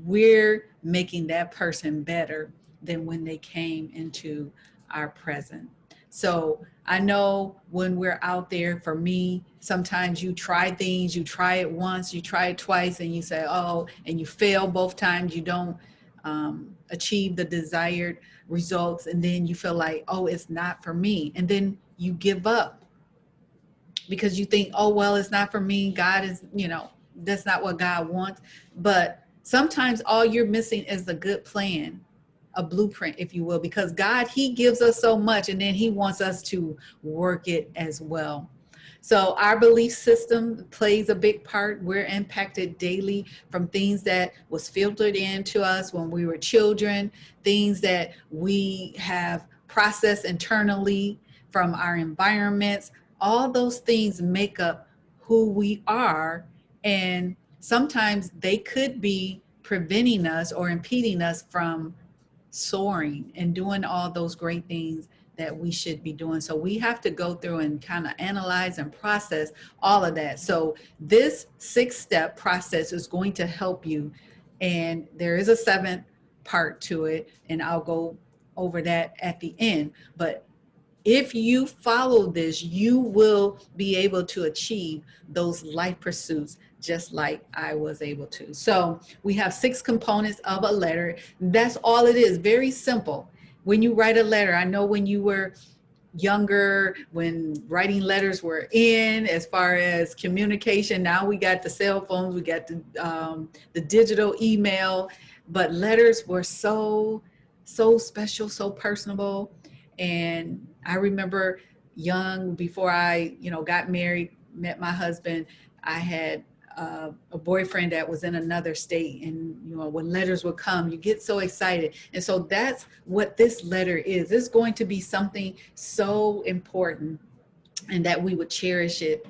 we're making that person better than when they came into our present. So I know when we're out there, for me, sometimes you try things, you try it once, you try it twice, and you say, oh, and you fail both times, you don't achieve the desired results. And then you feel like, oh, it's not for me. And then you give up because you think, oh, well, it's not for me. God is, that's not what God wants. But sometimes all you're missing is a good plan, a blueprint, if you will, because God, he gives us so much, and then he wants us to work it as well. So our belief system plays a big part. We're impacted daily from things that was filtered into us when we were children, things that we have processed internally from our environments. All those things make up who we are, and sometimes they could be preventing us or impeding us from soaring and doing all those great things that we should be doing. So we have to go through and kind of analyze and process all of that. So this 6-step process is going to help you. And there is a 7th part to it, and I'll go over that at the end. But if you follow this, you will be able to achieve those life pursuits just like I was able to. So we have 6 components of a letter. That's all it is. Very simple. When you write a letter, I know when you were younger, when writing letters were in, as far as communication, now we got the cell phones, we got the digital email, but letters were so special, so personable. And I remember young, before I, got married, met my husband, I had a boyfriend that was in another state, and when letters would come, you get so excited. And so that's what this letter is. It's going to be something so important, and that we would cherish it,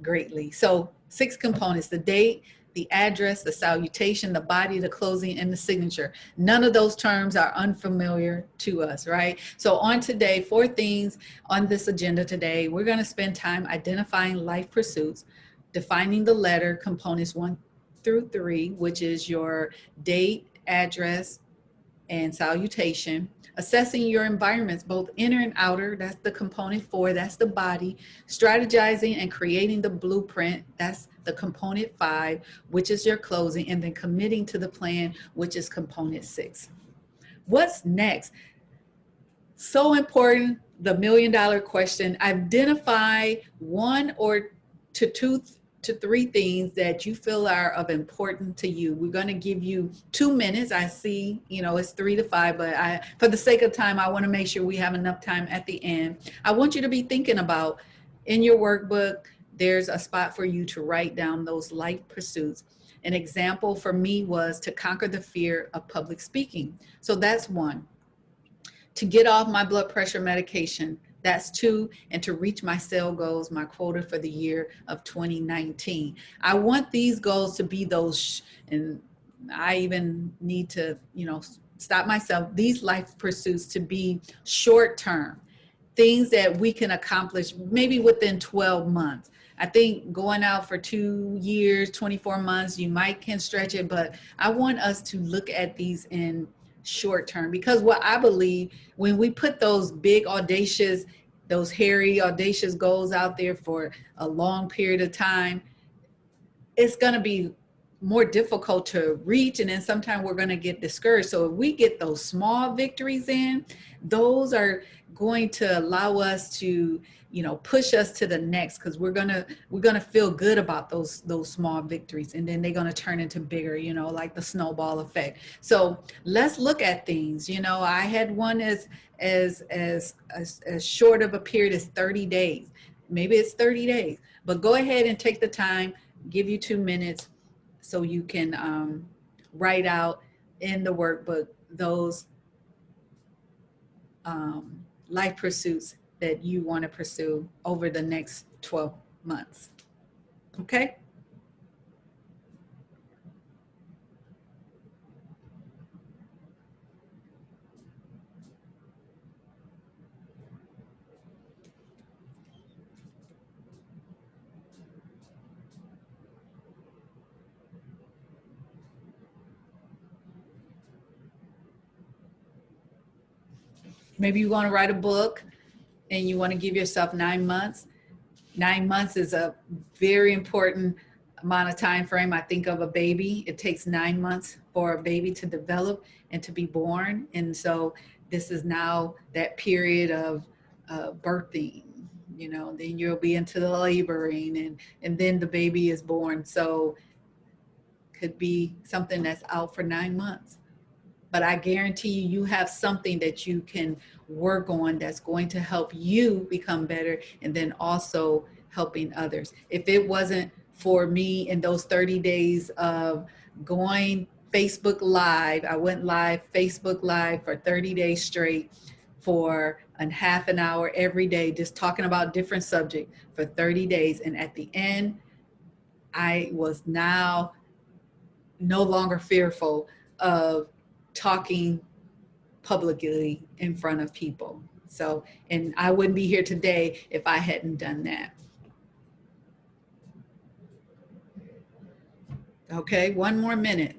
greatly. So 6 components: the date, the address, the salutation, the body, the closing, and the signature. None of those terms are unfamiliar to us, right? So on today, 4 things on this agenda today. We're going to spend time identifying life pursuits, defining the letter components 1 through 3, which is your date, address, and salutation. Assessing your environments, both inner and outer, that's the component 4, that's the body. Strategizing and creating the blueprint, that's the component 5, which is your closing. And then committing to the plan, which is component 6. What's next? So important, the $1 million question. Identify 1 or 2 to 3 things that you feel are of importance to you. We're going to give you 2 minutes. I see, it's 3 to 5, but for the sake of time, I want to make sure we have enough time at the end. I want you to be thinking about, in your workbook, there's a spot for you to write down those life pursuits. An example for me was to conquer the fear of public speaking. So that's 1. To get off my blood pressure medication. That's 2, and to reach my sale goals, my quota for the year of 2019. I want these goals to be those, and I even need to, stop myself, these life pursuits to be short term, things that we can accomplish maybe within 12 months. I think going out for 2 years, 24 months, you can stretch it, but I want us to look at these in short term, because what I believe, when we put those big audacious, those hairy audacious goals out there for a long period of time, it's going to be more difficult to reach, and then sometimes we're going to get discouraged. So if we get those small victories in, those are going to allow us to, you know, push us to the next, because we're gonna feel good about those small victories, and then they're gonna turn into bigger, you know, like the snowball effect. So let's look at things. You know, I had one as short of a period as 30 days. Maybe it's 30 days, but go ahead and take the time, give you 2 minutes so you can write out in the workbook those life pursuits that you want to pursue over the next 12 months. Okay? Maybe you want to write a book and you want to give yourself 9 months. 9 months is a very important amount of time frame. I think of a baby. It takes 9 months for a baby to develop and to be born. And so this is now that period of birthing, you know, then you'll be into the laboring, and then the baby is born. So could be something that's out for 9 months. But I guarantee you, you have something that you can work on that's going to help you become better, and then also helping others. If it wasn't for me in those 30 days of going Facebook Live, I went live, Facebook Live for 30 days straight for a half an hour every day, just talking about different subjects for 30 days. And at the end, I was now no longer fearful of talking publicly in front of people. So, and I wouldn't be here today if I hadn't done that. Okay, 1 more minute.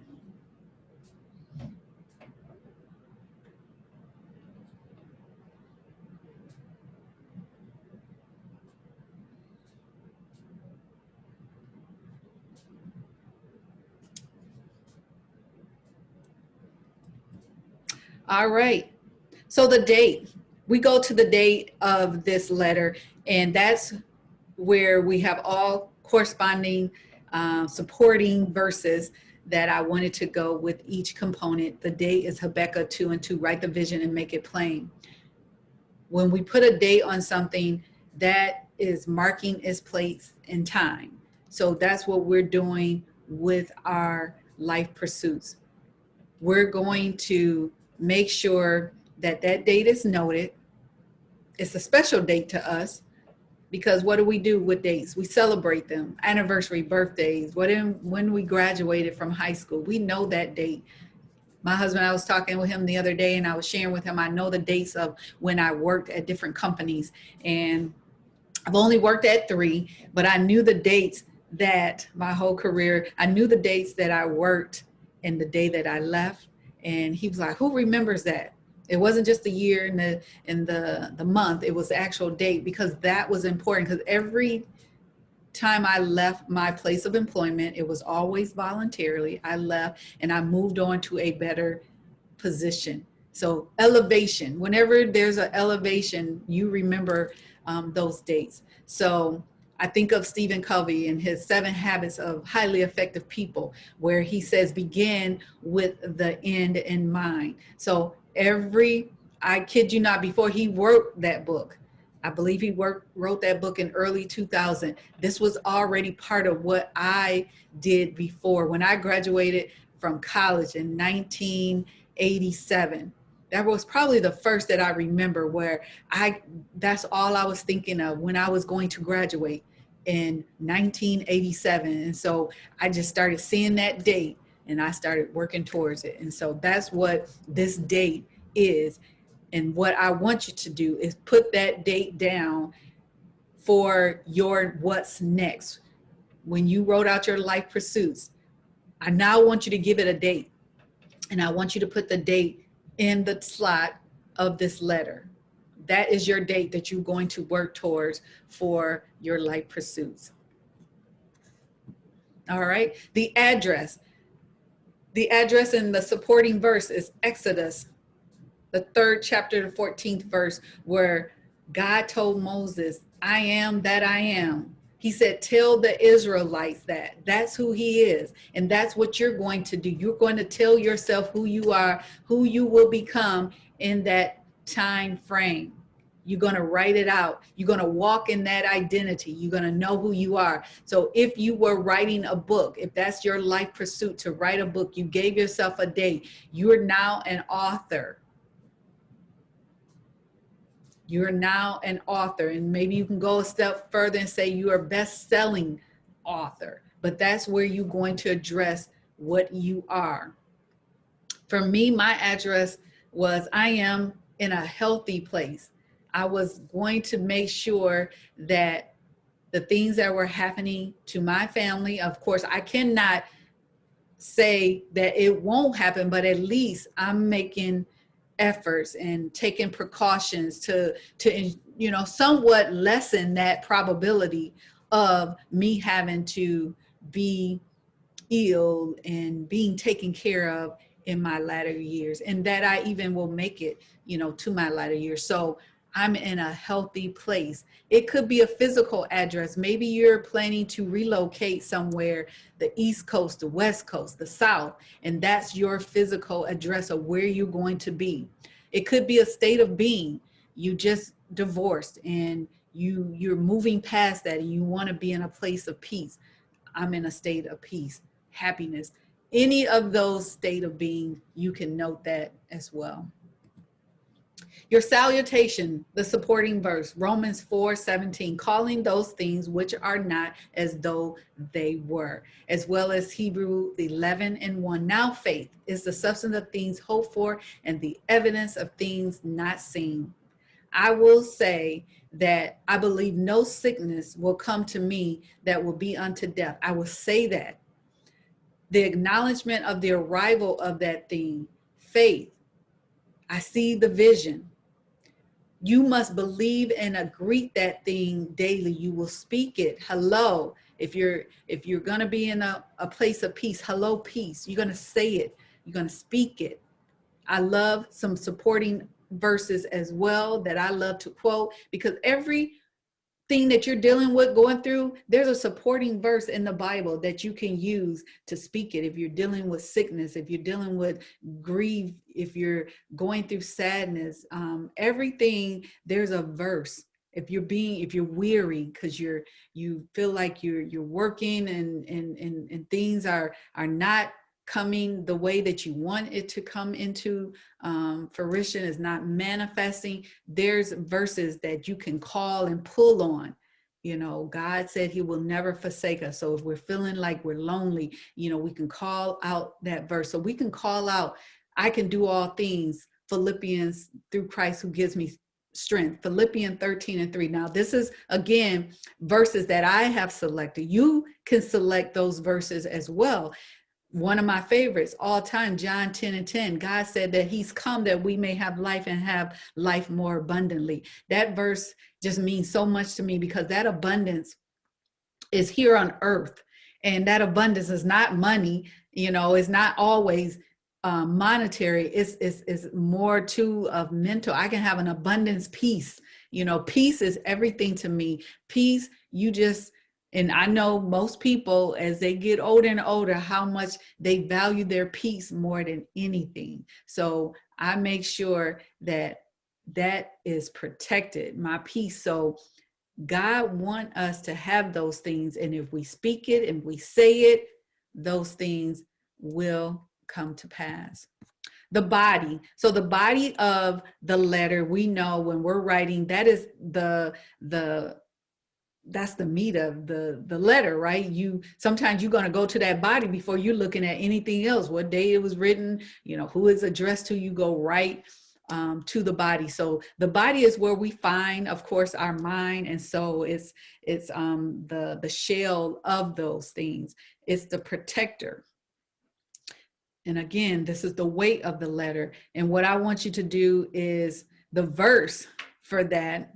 All right. So the date, we go to the date of this letter, and that's where we have all corresponding supporting verses that I wanted to go with each component. The date is Habakkuk 2:2, write the vision and make it plain. When we put a date on something, that is marking its place in time. So that's what we're doing with our life pursuits. We're going to make sure that that date is noted. It's a special date to us, because what do we do with dates? We celebrate them, anniversary, birthdays, when we graduated from high school. We know that date. My husband, I was talking with him the other day, and I was sharing with him, I know the dates of when I worked at different companies, and I've only worked at 3, but I knew the dates that my whole career, I knew the dates that I worked and the day that I left. And he was like, who remembers that? It wasn't just the year and the month, it was the actual date, because that was important. Because every time I left my place of employment, it was always voluntarily. I left and I moved on to a better position. So elevation, whenever there's an elevation, you remember those dates. So I think of Stephen Covey and his 7 habits of highly effective people, where he says, begin with the end in mind. So I kid you not, before he wrote that book, I believe he wrote that book in early 2000. This was already part of what I did before. When I graduated from college in 1987, that was probably the first that I remember where that's all I was thinking of when I was going to graduate in 1987. And so I just started seeing that date and I started working towards it. And so that's what this date is. And what I want you to do is put that date down for your what's next. When you wrote out your life pursuits, I now want you to give it a date. And I want you to put the date in the slot of this letter. That is your date that you're going to work towards for your life pursuits. All right. The address in the supporting verse is Exodus, the 3rd chapter, the 14th verse, where God told Moses, I am that I am. He said, tell the Israelites that. That's who he is. And that's what you're going to do. You're going to tell yourself who you are, who you will become in that time frame. You're going to write it out. You're going to walk in that identity. You're going to know who you are. So if you were writing a book, if that's your life pursuit, to write a book, you gave yourself a date, you're now an author. You're now an author, and maybe you can go a step further and say you are a best-selling author, but that's where you're going to address what you are. For me, my address was, I am in a healthy place. I was going to make sure that the things that were happening to my family, of course, I cannot say that it won't happen, but at least I'm making efforts and taking precautions to somewhat lessen that probability of me having to be ill and being taken care of in my latter years, and that I even will make it to my latter years. So I'm in a healthy place. It could be a physical address. Maybe you're planning to relocate somewhere, the East Coast, the West Coast, the South, and that's your physical address of where you're going to be. It could be a state of being. You just divorced and you're moving past that and you want to be in a place of peace. I'm in a state of peace, happiness. Any of those state of being, you can note that as well. Your salutation, the supporting verse, Romans 4:17, calling those things which are not as though they were, as well as Hebrew 11:1. Now faith is the substance of things hoped for and the evidence of things not seen. I will say that I believe no sickness will come to me that will be unto death. I will say that. The acknowledgement of the arrival of that thing, faith. I see the vision. You must believe and greet that thing daily. You will speak it. Hello. If you're going to be in a place of peace, hello, peace. You're going to say it. You're going to speak it. I love some supporting verses as well that I love to quote, because every thing that you're dealing with, going through, there's a supporting verse in the Bible that you can use to speak it. If you're dealing with sickness, if you're dealing with grief, if you're going through sadness, everything, there's a verse. If you're weary because you feel like you're working and things are not coming the way that you want it to come into fruition, is not manifesting, there's verses that you can call and pull on. God said he will never forsake us. So if we're feeling like we're lonely, we can call out that verse. So we can call out, I can do all things, Philippians, through Christ who gives me strength, Philippians 13:3. Now this is again verses that I have selected. You can select those verses as well. One of my favorites all time, John 10:10. God said that he's come that we may have life and have life more abundantly. That verse just means so much to me because that abundance is here on earth. And that abundance is not money, it's not always monetary. It's more too of mental. I can have an abundance peace. Peace is everything to me. Peace, and I know most people, as they get older and older, how much they value their peace more than anything. So I make sure that is protected, my peace. So God wants us to have those things. And if we speak it and we say it, those things will come to pass. The body. So the body of the letter, we know when we're writing, that is that's the meat of the letter, right? Sometimes you're going to go to that body before you're looking at anything else, what day it was written, who it's addressed to. You go right to the body. So the body is where we find, of course, our mind. And so it's the shell of those things. It's the protector. And again, this is the weight of the letter. And what I want you to do is the verse for that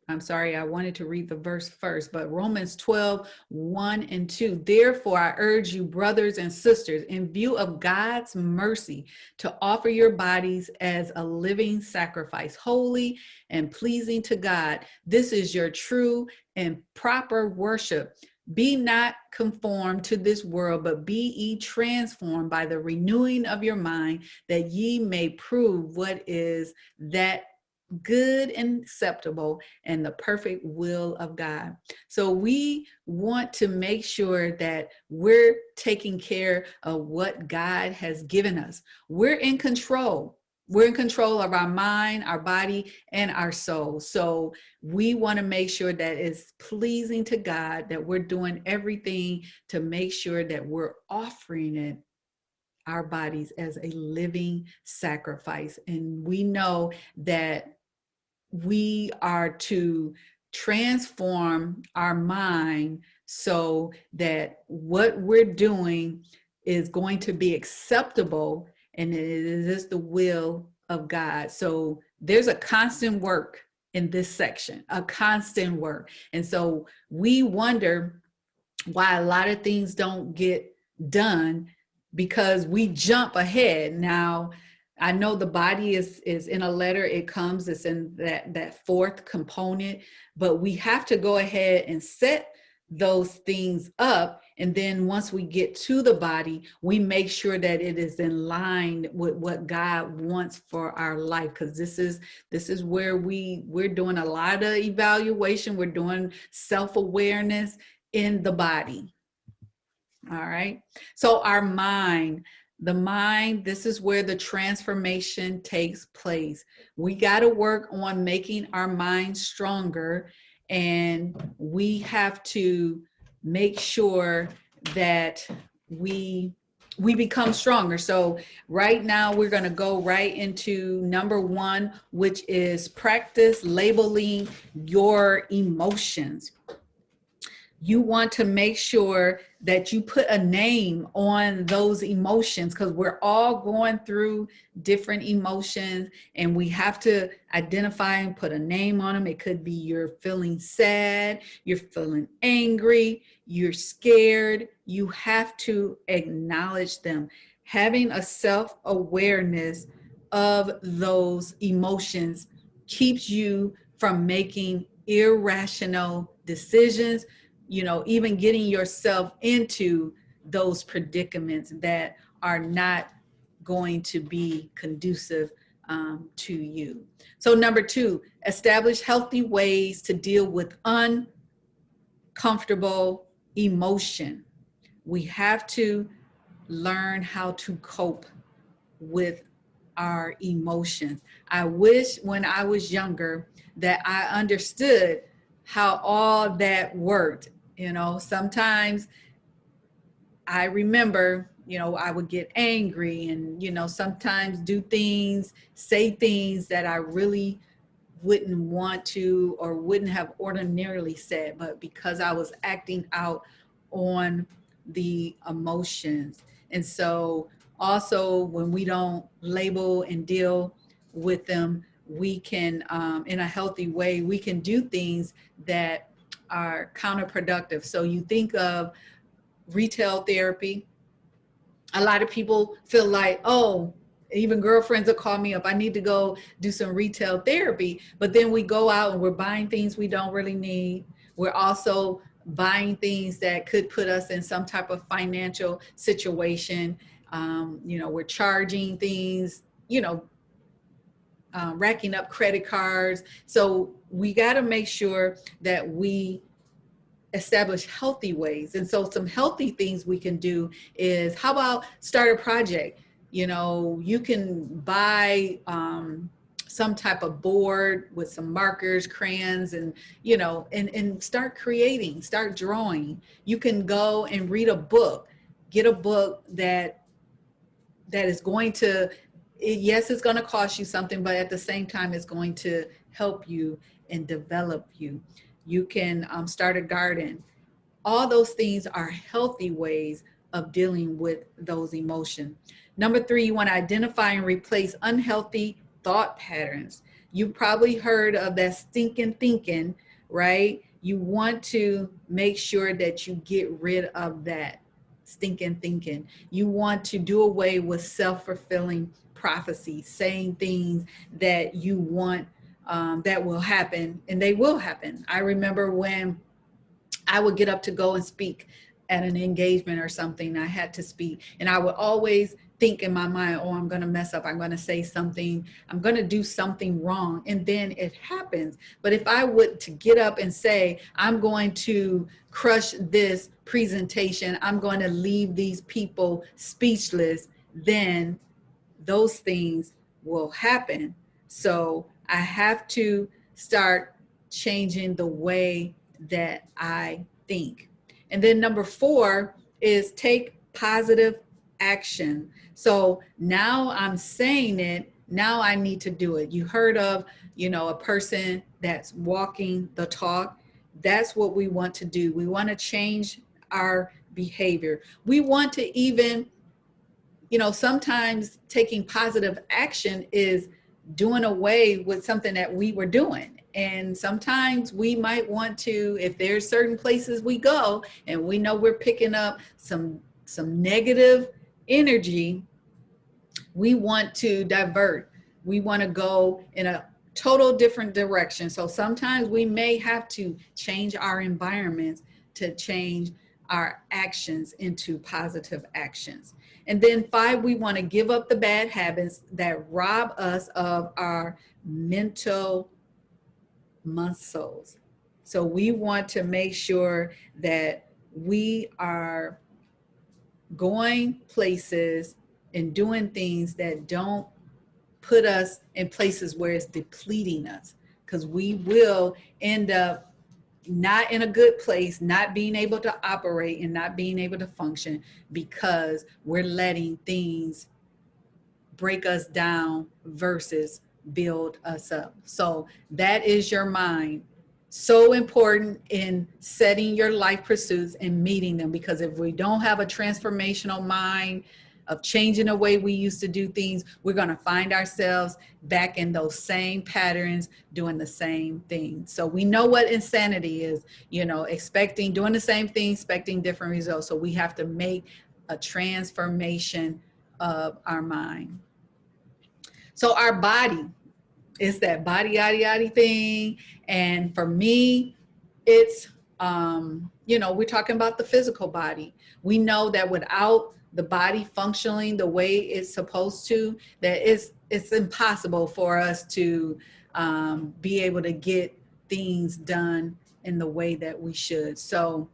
I'm sorry, I wanted to read the verse first, but Romans 12, 1 and 2. Therefore, I urge you, brothers and sisters, in view of God's mercy, to offer your bodies as a living sacrifice, holy and pleasing to God. This is your true and proper worship. Be not conformed to this world, but be ye transformed by the renewing of your mind, that ye may prove what is that good and acceptable and the perfect will of God. So we want to make sure that we're taking care of what God has given us. We're in control. We're in control of our mind, our body, and our soul. So we want to make sure that it's pleasing to God, that we're doing everything to make sure that we're offering it, our bodies, as a living sacrifice. And we know that we are to transform our mind so that what we're doing is going to be acceptable and it is the will of God. So there's a constant work in this section, a constant work. And so we wonder why a lot of things don't get done because we jump ahead. Now, I know the body is in a letter, it comes, it's in that fourth component, but we have to go ahead and set those things up. And then once we get to the body, we make sure that it is in line with what God wants for our life. Because this is where we're doing a lot of evaluation. We're doing self-awareness in the body. All right. So our mind, the mind, this is where the transformation takes place. We got to work on making our mind stronger, and we have to make sure that we become stronger. So right now we're going to go right into number 1, which is practice labeling your emotions. You want to make sure that you put a name on those emotions, because we're all going through different emotions and we have to identify and put a name on them. It could be you're feeling sad, you're feeling angry, you're scared. You have to acknowledge them. Having a self-awareness of those emotions keeps you from making irrational decisions, even getting yourself into those predicaments that are not going to be conducive to you. So number 2, establish healthy ways to deal with uncomfortable emotion. We have to learn how to cope with our emotions. I wish when I was younger that I understood how all that worked. Sometimes I remember, I would get angry and, sometimes do things, say things that I really wouldn't want to or wouldn't have ordinarily said, but because I was acting out on the emotions. And so also when we don't label and deal with them, we can, in a healthy way, we can do things that are counterproductive. So you think of retail therapy. A lot of people feel like, oh, even girlfriends will call me up, I need to go do some retail therapy. But then we go out and we're buying things we don't really need. We're also buying things that could put us in some type of financial situation. We're charging things, racking up credit cards. So we got to make sure that we establish healthy ways. And so some healthy things we can do is, how about start a project? You can buy some type of board with some markers, crayons, and, and start creating, start drawing. You can go and read a book, get a book that is going to, yes, it's going to cost you something, but at the same time, it's going to help you and develop you. You can start a garden. All those things are healthy ways of dealing with those emotions. Number 3, you want to identify and replace unhealthy thought patterns. You probably heard of that stinking thinking, right? You want to make sure that you get rid of that stinking thinking. You want to do away with self-fulfilling prophecy, saying things that you want that will happen, and they will happen. I remember when I would get up to go and speak at an engagement or something, I had to speak, and I would always think in my mind, oh, I'm going to mess up. I'm going to say something. I'm going to do something wrong. And then it happens. But if I would to get up and say, I'm going to crush this presentation, I'm going to leave these people speechless, then those things will happen. So I have to start changing the way that I think. And then number 4 is take positive action. So now I'm saying it, now I need to do it. You heard of, a person that's walking the talk. That's what we want to do. We want to change our behavior. We want to even, sometimes taking positive action is doing away with something that we were doing. And sometimes we might want to, if there's certain places we go and we know we're picking up some negative energy, we want to divert. We want to go in a total different direction. So sometimes we may have to change our environments to change our actions into positive actions. And then 5, we want to give up the bad habits that rob us of our mental muscles. So we want to make sure that we are going places and doing things that don't put us in places where it's depleting us, because we will end up not in a good place, not being able to operate and not being able to function because we're letting things break us down versus build us up. So that is your mind. So important in setting your life pursuits and meeting them, because if we don't have a transformational mind of changing the way we used to do things, we're going to find ourselves back in those same patterns, doing the same thing. So we know what insanity is, doing the same thing, expecting different results. So we have to make a transformation of our mind. So our body is that body, yaddy thing. And for me, it's, we're talking about the physical body. We know that without the body functioning the way it's supposed to, that it's impossible for us to be able to get things done in the way that we should. So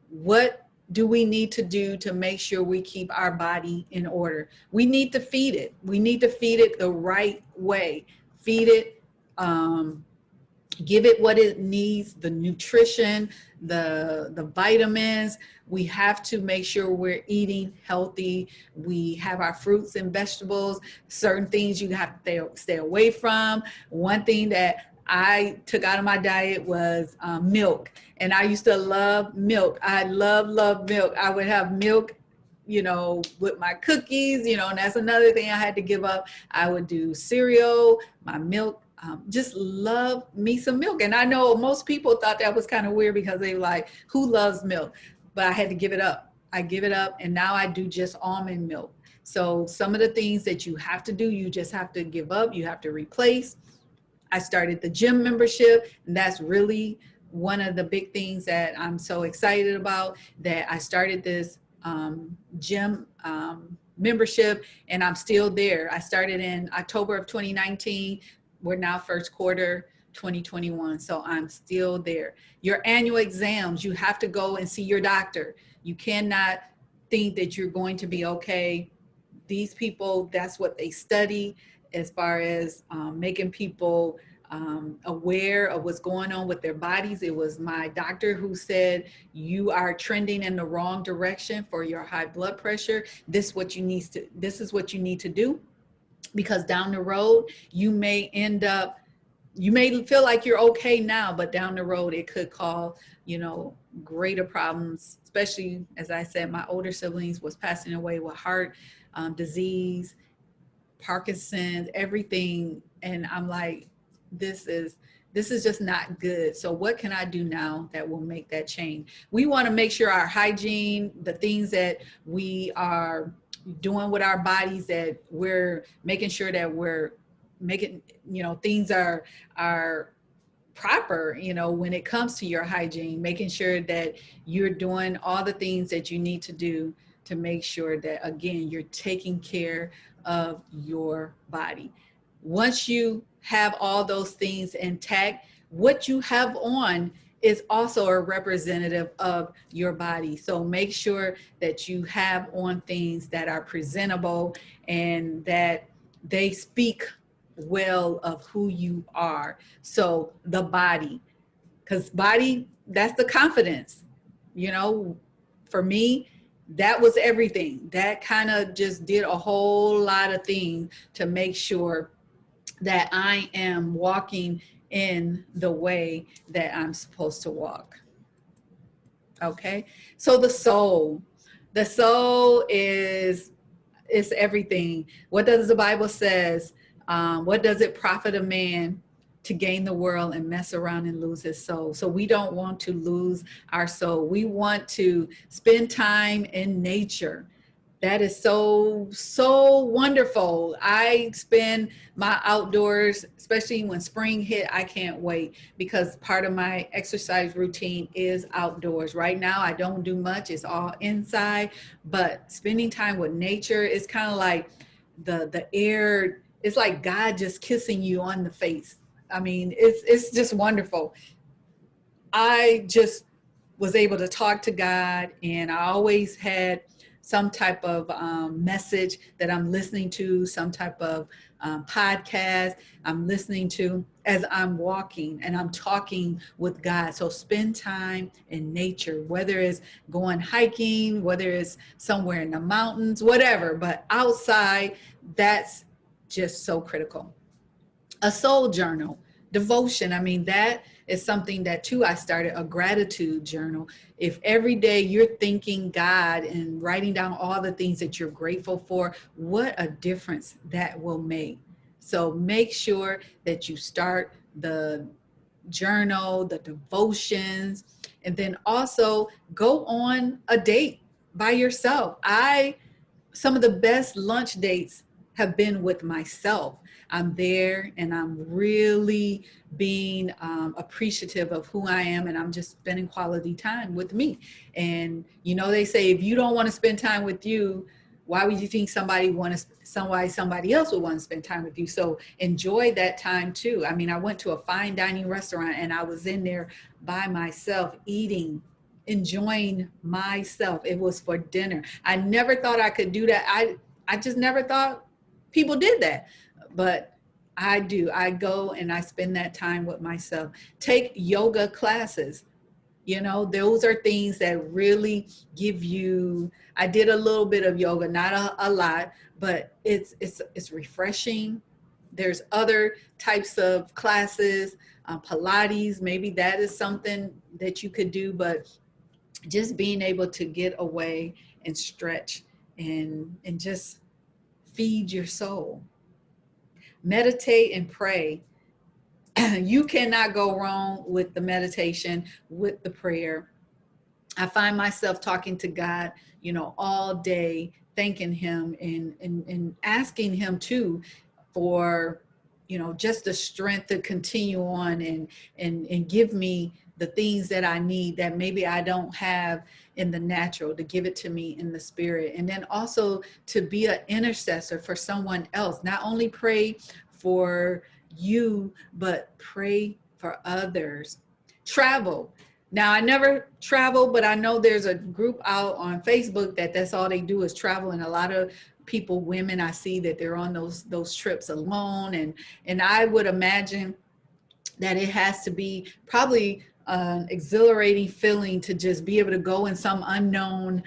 what do we need to do to make sure we keep our body in order? We need to feed it. We need to feed it the right way. Feed it, give it what it needs, the nutrition, the vitamins. We have to make sure we're eating healthy. We have our fruits and vegetables, certain things you have to stay away from. One thing that I took out of my diet was milk. And I used to love milk. I love milk. I would have milk, with my cookies, and that's another thing I had to give up. I would do cereal, my milk. Just love me some milk. And I know most people thought that was kind of weird because they were like, who loves milk? But I had to give it up. I give it up. And now I do just almond milk. So some of the things that you have to do, you just have to give up. You have to replace. I started the gym membership, and that's really one of the big things that I'm so excited about, that I started this gym membership, and I'm still there. I started in October of 2019. We're now first quarter 2021. So I'm still there. Your annual exams, you have to go and see your doctor. You cannot think that you're going to be okay. These people, that's what they study as far as making people aware of what's going on with their bodies. It was my doctor who said, you are trending in the wrong direction for your high blood pressure. This is what you need to do, because down the road, you may feel like you're okay now, but down the road, it could cause, greater problems, especially, as I said, my older siblings was passing away with heart disease, Parkinson's, everything. And I'm like, this is just not good. So what can I do now that will make that change? We want to make sure our hygiene, the things that we are doing with our bodies, that we're making sure that we're making, things are proper, when it comes to your hygiene, making sure that you're doing all the things that you need to do to make sure that, again, you're taking care of your body. Once you have all those things intact, what you have on is also a representative of your body. So make sure that you have on things that are presentable and that they speak well of who you are. So the body, because body, that's the confidence. For me, that was everything. That kind of just did a whole lot of things to make sure that I am walking in the way that I'm supposed to walk. Okay. So the soul is everything. What does the Bible says? What does it profit a man to gain the world and mess around and lose his soul? So we don't want to lose our soul. We want to spend time in nature. That is so wonderful. I spend my outdoors, especially when spring hit. I can't wait, because part of my exercise routine is outdoors. Right now, I don't do much. It's all inside, but spending time with nature is kind of like the air. It's like God just kissing you on the face. I mean, it's just wonderful. I just was able to talk to God, and I always had some type of message that I'm listening to, some type of podcast I'm listening to as I'm walking and I'm talking with God. So spend time in nature, whether it's going hiking, whether it's somewhere in the mountains, whatever, but outside, that's just so critical. A soul journal, devotion. I mean, that is something that too, I started a gratitude journal. If every day you're thanking God and writing down all the things that you're grateful for, what a difference that will make. So make sure that you start the journal, the devotions, and then also go on a date by yourself. Some of the best lunch dates have been with myself. I'm there and I'm really being appreciative of who I am, and I'm just spending quality time with me. And they say, if you don't want to spend time with you, why would you think somebody else would want to spend time with you? So enjoy that time too. I mean, I went to a fine dining restaurant and I was in there by myself eating, enjoying myself. It was for dinner. I never thought I could do that. I just never thought people did that, but I do. I go and I spend that time with myself. Take yoga classes. Those are things that really give you, I did a little bit of yoga, not a lot, but it's refreshing. There's other types of classes, Pilates, maybe that is something that you could do, but just being able to get away and stretch and just feed your soul. Meditate and pray. You cannot go wrong with the meditation, with the prayer. I find myself talking to God, all day, thanking him and asking him too for, just the strength to continue on and give me the things that I need that maybe I don't have in the natural, to give it to me in the spirit. And then also to be an intercessor for someone else, not only pray for you, but pray for others. Travel. Now, I never travel, but I know there's a group out on Facebook that's all they do is travel. And a lot of people, women, I see that they're on those trips alone. And I would imagine that it has to be probably an exhilarating feeling to just be able to go in some unknown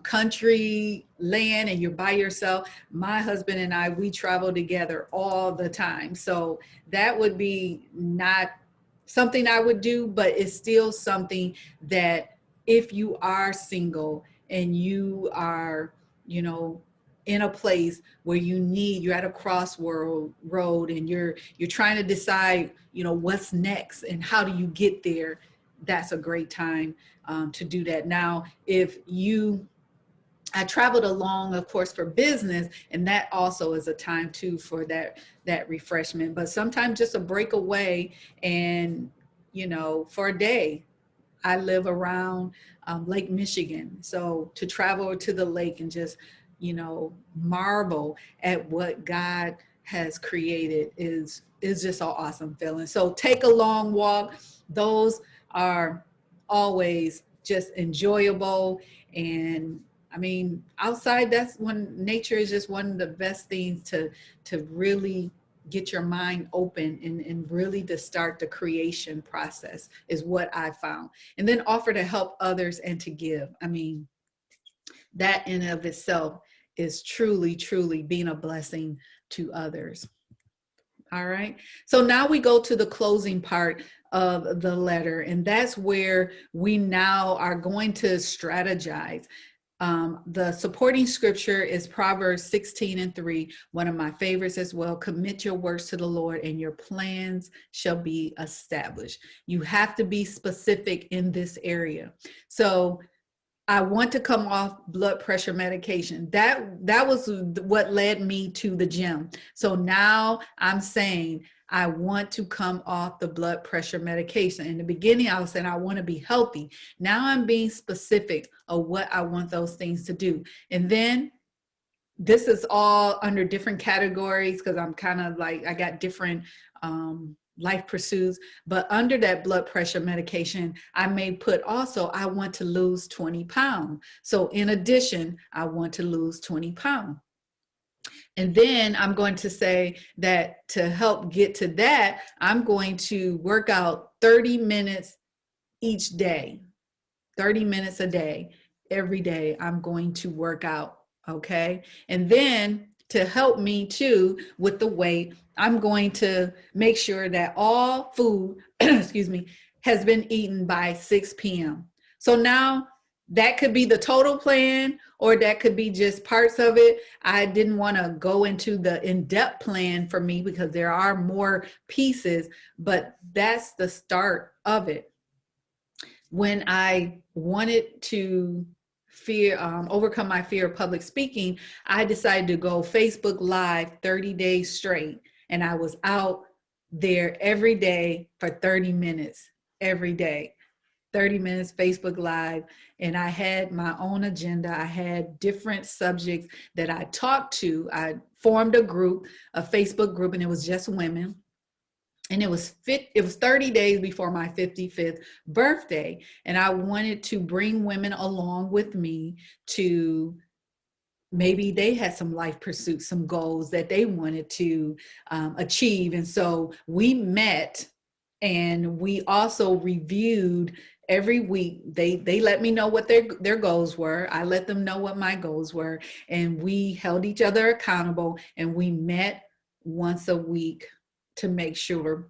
country, land, and you're by yourself. My husband and I, we travel together all the time. So that would be not something I would do, but it's still something that if you are single and you are, in a place where you're at a road and you're trying to decide, what's next and how do you get there, that's a great time to do that. Now, I traveled along, of course, for business, and that also is a time too for that refreshment. But sometimes just a break away, and for a day. I live around Lake Michigan, so to travel to the lake and just marvel at what God has created is just an awesome feeling. So take a long walk. Those are always just enjoyable. And I mean, outside, that's when nature is just one of the best things to really get your mind open and really to start the creation process is what I found. And then offer to help others and to give. I mean, that in and of itself is truly, truly being a blessing to others. All right. So now we go to the closing part of the letter, and that's where we now are going to strategize. The supporting scripture is Proverbs 16:3, one of my favorites as well. Commit your works to the Lord and your plans shall be established. You have to be specific in this area. So I want to come off blood pressure medication. That was what led me to the gym. So now I'm saying I want to come off the blood pressure medication. In the beginning, I was saying I want to be healthy. Now I'm being specific of what I want those things to do. And then this is all under different categories because I'm kind of like, I got different life pursuits, but under that blood pressure medication, I may put also, I want to lose 20 pounds. So in addition, I want to lose 20 pounds. And then I'm going to say that to help get to that, I'm going to work out 30 minutes each day, 30 minutes a day, every day I'm going to work out. Okay. And then to help me too with the weight, I'm going to make sure that all food, excuse me, has been eaten by 6 p.m. So now that could be the total plan, or that could be just parts of it. I didn't want to go into the in-depth plan for me because there are more pieces, but that's the start of it. When I wanted to overcome my fear of public speaking, I decided to go Facebook Live 30 days straight. And I was out there every day for 30 minutes, every day, 30 minutes Facebook Live. And I had my own agenda. I had different subjects that I talked to. I formed a group, a Facebook group, and it was just women. And it was 30 days before my 55th birthday. And I wanted to bring women along with me to maybe they had some life pursuits, some goals that they wanted to achieve. And so we met and we also reviewed every week. They let me know what their goals were. I let them know what my goals were. And we held each other accountable, and we met once a week to make sure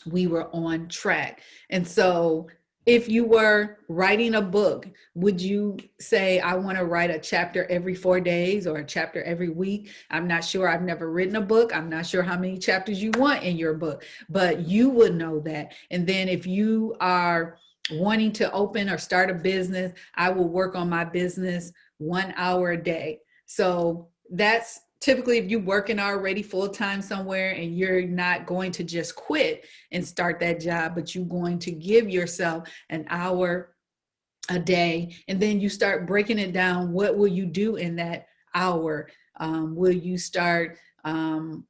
we were on track. And so if you were writing a book, would you say, I want to write a chapter every 4 days or a chapter every week? I'm not sure. I've never written a book. I'm not sure how many chapters you want in your book, but you would know that. And then if you are wanting to open or start a business, I will work on my business 1 hour a day. So that's typically if you're working already full-time somewhere and you're not going to just quit and start that job, but you're going to give yourself an hour a day, and then you start breaking it down. What will you do in that hour? Will you start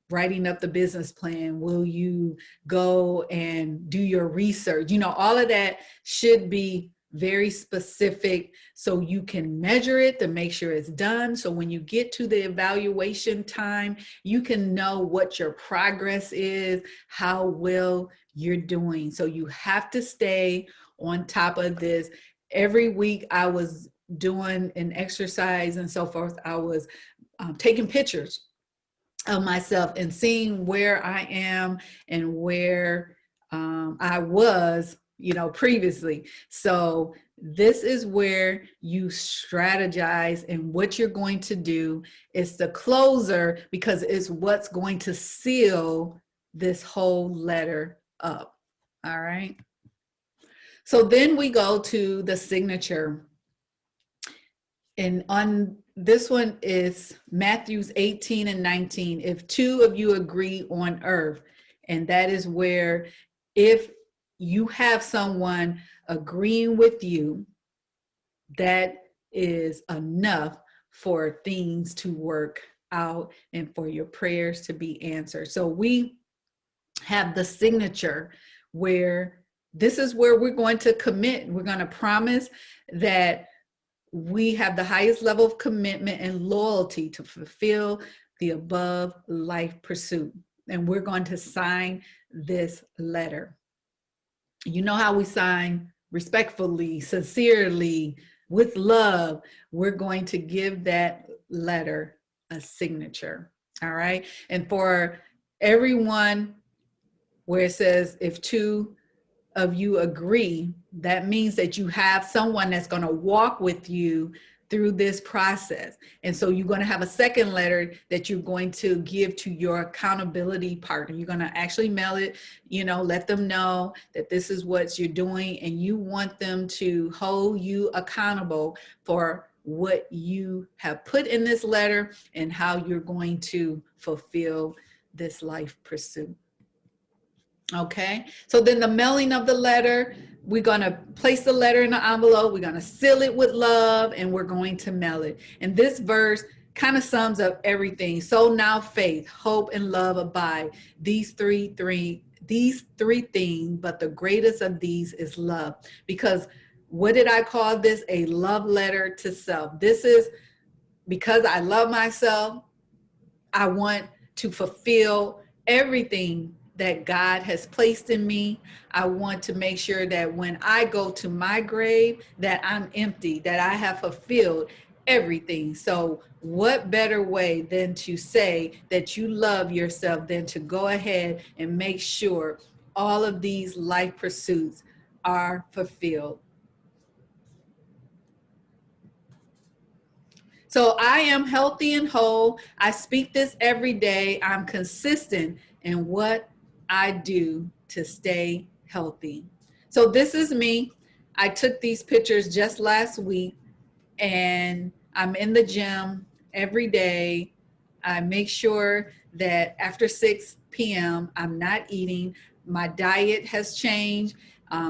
writing up the business plan? Will you go and do your research? All of that should be very specific so you can measure it to make sure it's done. So when you get to the evaluation time, you can know what your progress is, how well you're doing. So you have to stay on top of this. Every week I was doing an exercise and so forth. I was taking pictures of myself and seeing where I am and where I was previously. So This is where you strategize, and what you're going to do is the closer, because it's what's going to seal this whole letter up. All right. So then we go to the signature. And on this one is Matthews 18 and 19. If two of you agree on earth, and that is where if you have someone agreeing with you, that is enough for things to work out and for your prayers to be answered. So we have the signature where this is where we're going to commit. We're going to promise that we have the highest level of commitment and loyalty to fulfill the above life pursuit. And we're going to sign this letter. You know how we sign: respectfully, sincerely, with love. We're going to give that letter a signature. All right. And for everyone where it says, if two of you agree, that means that you have someone that's going to walk with you through this process. And so you're going to have a second letter that you're going to give to your accountability partner. You're going to actually mail it, let them know that this is what you're doing, and you want them to hold you accountable for what you have put in this letter and how you're going to fulfill this life pursuit. Okay, so then the mailing of the letter, we're going to place the letter in the envelope, we're going to seal it with love, and we're going to mail it. And this verse kind of sums up everything. So now faith, hope, and love abide. These three things, but the greatest of these is love. Because what did I call this? A love letter to self. This is because I love myself. I want to fulfill everything that God has placed in me. I want to make sure that when I go to my grave, that I'm empty, that I have fulfilled everything. So what better way than to say that you love yourself than to go ahead and make sure all of these life pursuits are fulfilled. So I am healthy and whole. I speak this every day. I'm consistent in what I do to stay healthy. So this is me. I took these pictures just last week, and I'm in the gym every day. I make sure that after 6 p.m. I'm not eating. My diet has changed.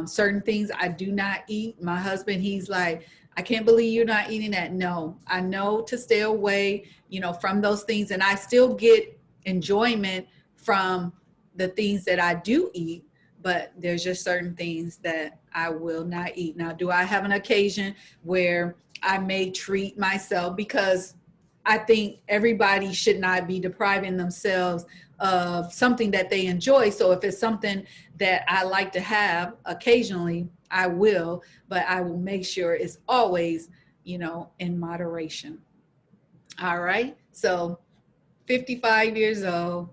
Certain things I do not eat. My husband, he's like, I can't believe you're not eating that. No, I know to stay away, from those things. And I still get enjoyment from the things that I do eat, but there's just certain things that I will not eat. Now, do I have an occasion where I may treat myself? Because I think everybody should not be depriving themselves of something that they enjoy. So if it's something that I like to have occasionally, I will, but I will make sure it's always, in moderation. All right. So 55 years old,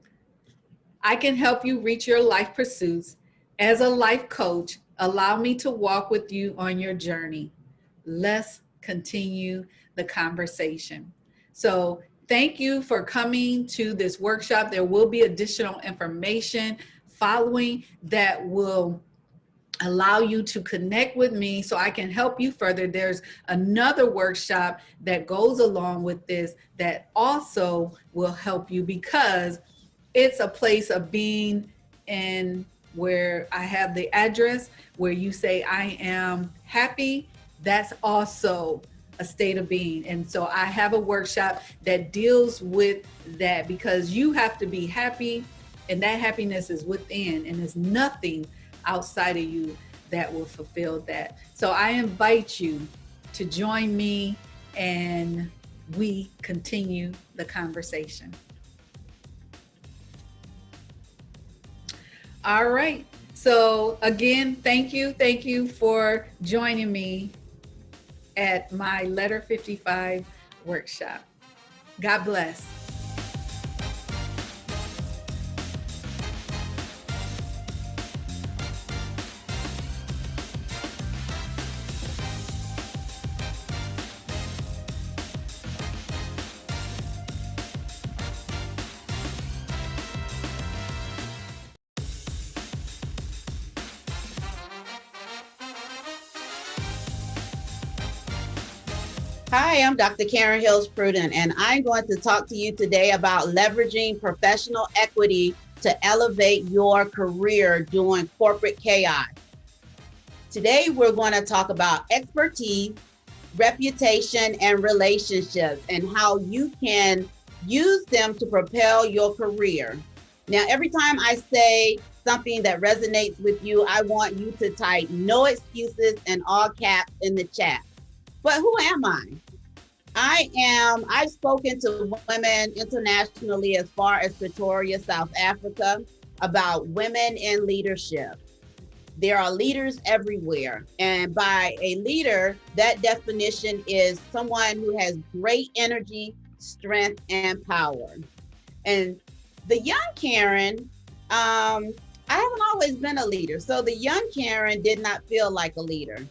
I can help you reach your life pursuits. As a life coach, allow me to walk with you on your journey. Let's continue the conversation. So thank you for coming to this workshop. There will be additional information following that will allow you to connect with me so I can help you further. There's another workshop that goes along with this that also will help you, because it's a place of being in where I have the address where you say, I am happy. That's also a state of being. And so I have a workshop that deals with that, because you have to be happy, and that happiness is within, and there's nothing outside of you that will fulfill that. So I invite you to join me, and we continue the conversation. All right. So again, thank you for joining me at my Letter 55 workshop. God bless. Hi, I'm Dr. Karen Hills Pruden, and I'm going to talk to you today about leveraging professional equity to elevate your career during corporate chaos. Today, we're going to talk about expertise, reputation, and relationships, and how you can use them to propel your career. Now, every time I say something that resonates with you, I want you to type "no excuses" in all caps in the chat. But who am I? I've spoken to women internationally as far as Pretoria, South Africa, about women in leadership. There are leaders everywhere. And by a leader, that definition is someone who has great energy, strength, and power. And the young Karen, I haven't always been a leader. So the young Karen did not feel like a leader.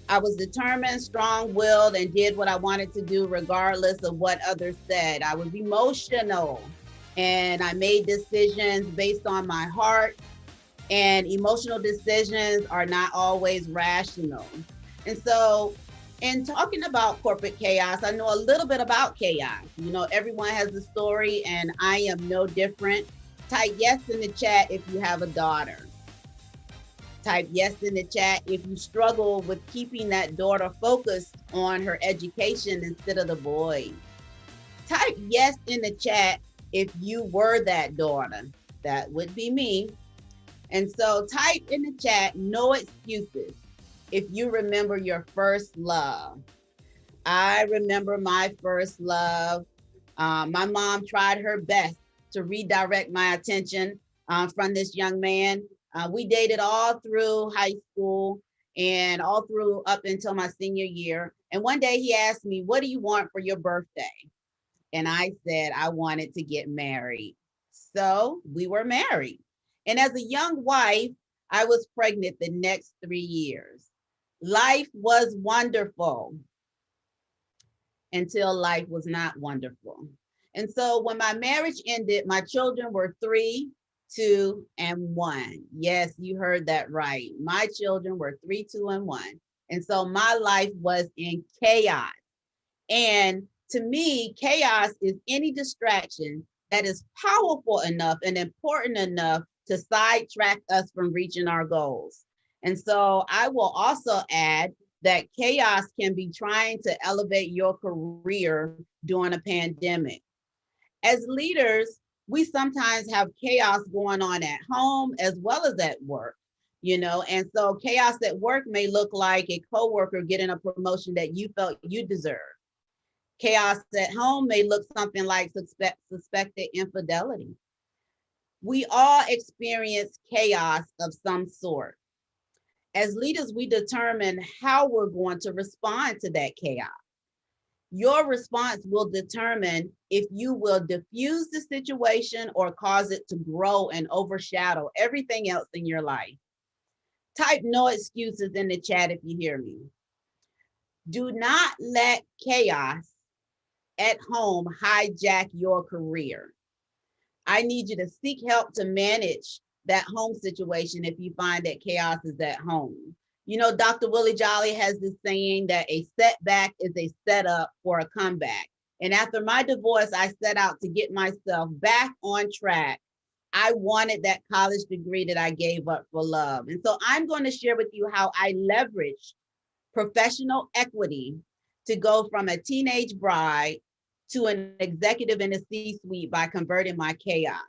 I was determined, strong-willed, and did what I wanted to do regardless of what others said. I was emotional, and I made decisions based on my heart, and emotional decisions are not always rational. And so in talking about corporate chaos, I know a little bit about chaos. You know, everyone has a story, and I am no different. Type yes in the chat if you have a daughter. Type yes in the chat if you struggle with keeping that daughter focused on her education instead of the boys. Type yes in the chat if you were that daughter. That would be me. And so type in the chat "no excuses" if you remember your first love. I remember my first love. My mom tried her best to redirect my attention from this young man. We dated all through high school and all through up until my senior year. And one day he asked me, "What do you want for your birthday?" And I said, I wanted to get married. So we were married. And as a young wife, I was pregnant the next 3 years. Life was wonderful until life was not wonderful. And so when my marriage ended, my children were 3, 2, and 1. Yes, you heard that right. My children were 3, 2, and 1. And so my life was in chaos. And to me, chaos is any distraction that is powerful enough and important enough to sidetrack us from reaching our goals. And so I will also add that chaos can be trying to elevate your career during a pandemic. As leaders, we sometimes have chaos going on at home as well as at work, you know, and so chaos at work may look like a coworker getting a promotion that you felt you deserved. Chaos at home may look something like suspected infidelity. We all experience chaos of some sort. As leaders, we determine how we're going to respond to that chaos. Your response will determine if you will diffuse the situation or cause it to grow and overshadow everything else in your life. Type "no excuses" in the chat if you hear me. Do not let chaos at home hijack your career. I need you to seek help to manage that home situation if you find that chaos is at home. You know, Dr. Willie Jolly has this saying that a setback is a setup for a comeback. And after my divorce, I set out to get myself back on track. I wanted that college degree that I gave up for love. And so I'm going to share with you how I leveraged professional equity to go from a teenage bride to an executive in the C-suite by converting my chaos.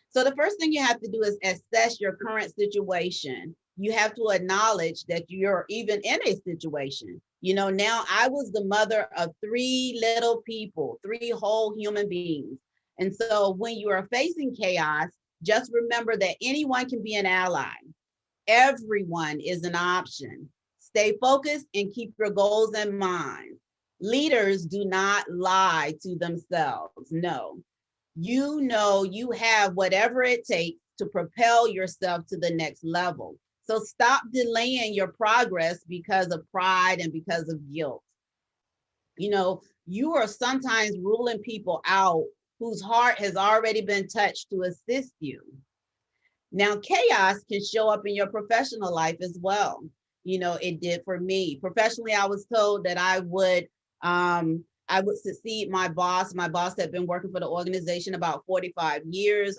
So the first thing you have to do is assess your current situation. You have to acknowledge that you're even in a situation. You know, now I was the mother of 3 little people, 3 whole human beings. And so when you are facing chaos, just remember that anyone can be an ally. Everyone is an option. Stay focused and keep your goals in mind. Leaders do not lie to themselves. No, you know you have whatever it takes to propel yourself to the next level. So stop delaying your progress because of pride and because of guilt. You know, you are sometimes ruling people out whose heart has already been touched to assist you. Now, chaos can show up in your professional life as well. You know, it did for me. Professionally, I was told that I would I would succeed my boss. My boss had been working for the organization about 45 years.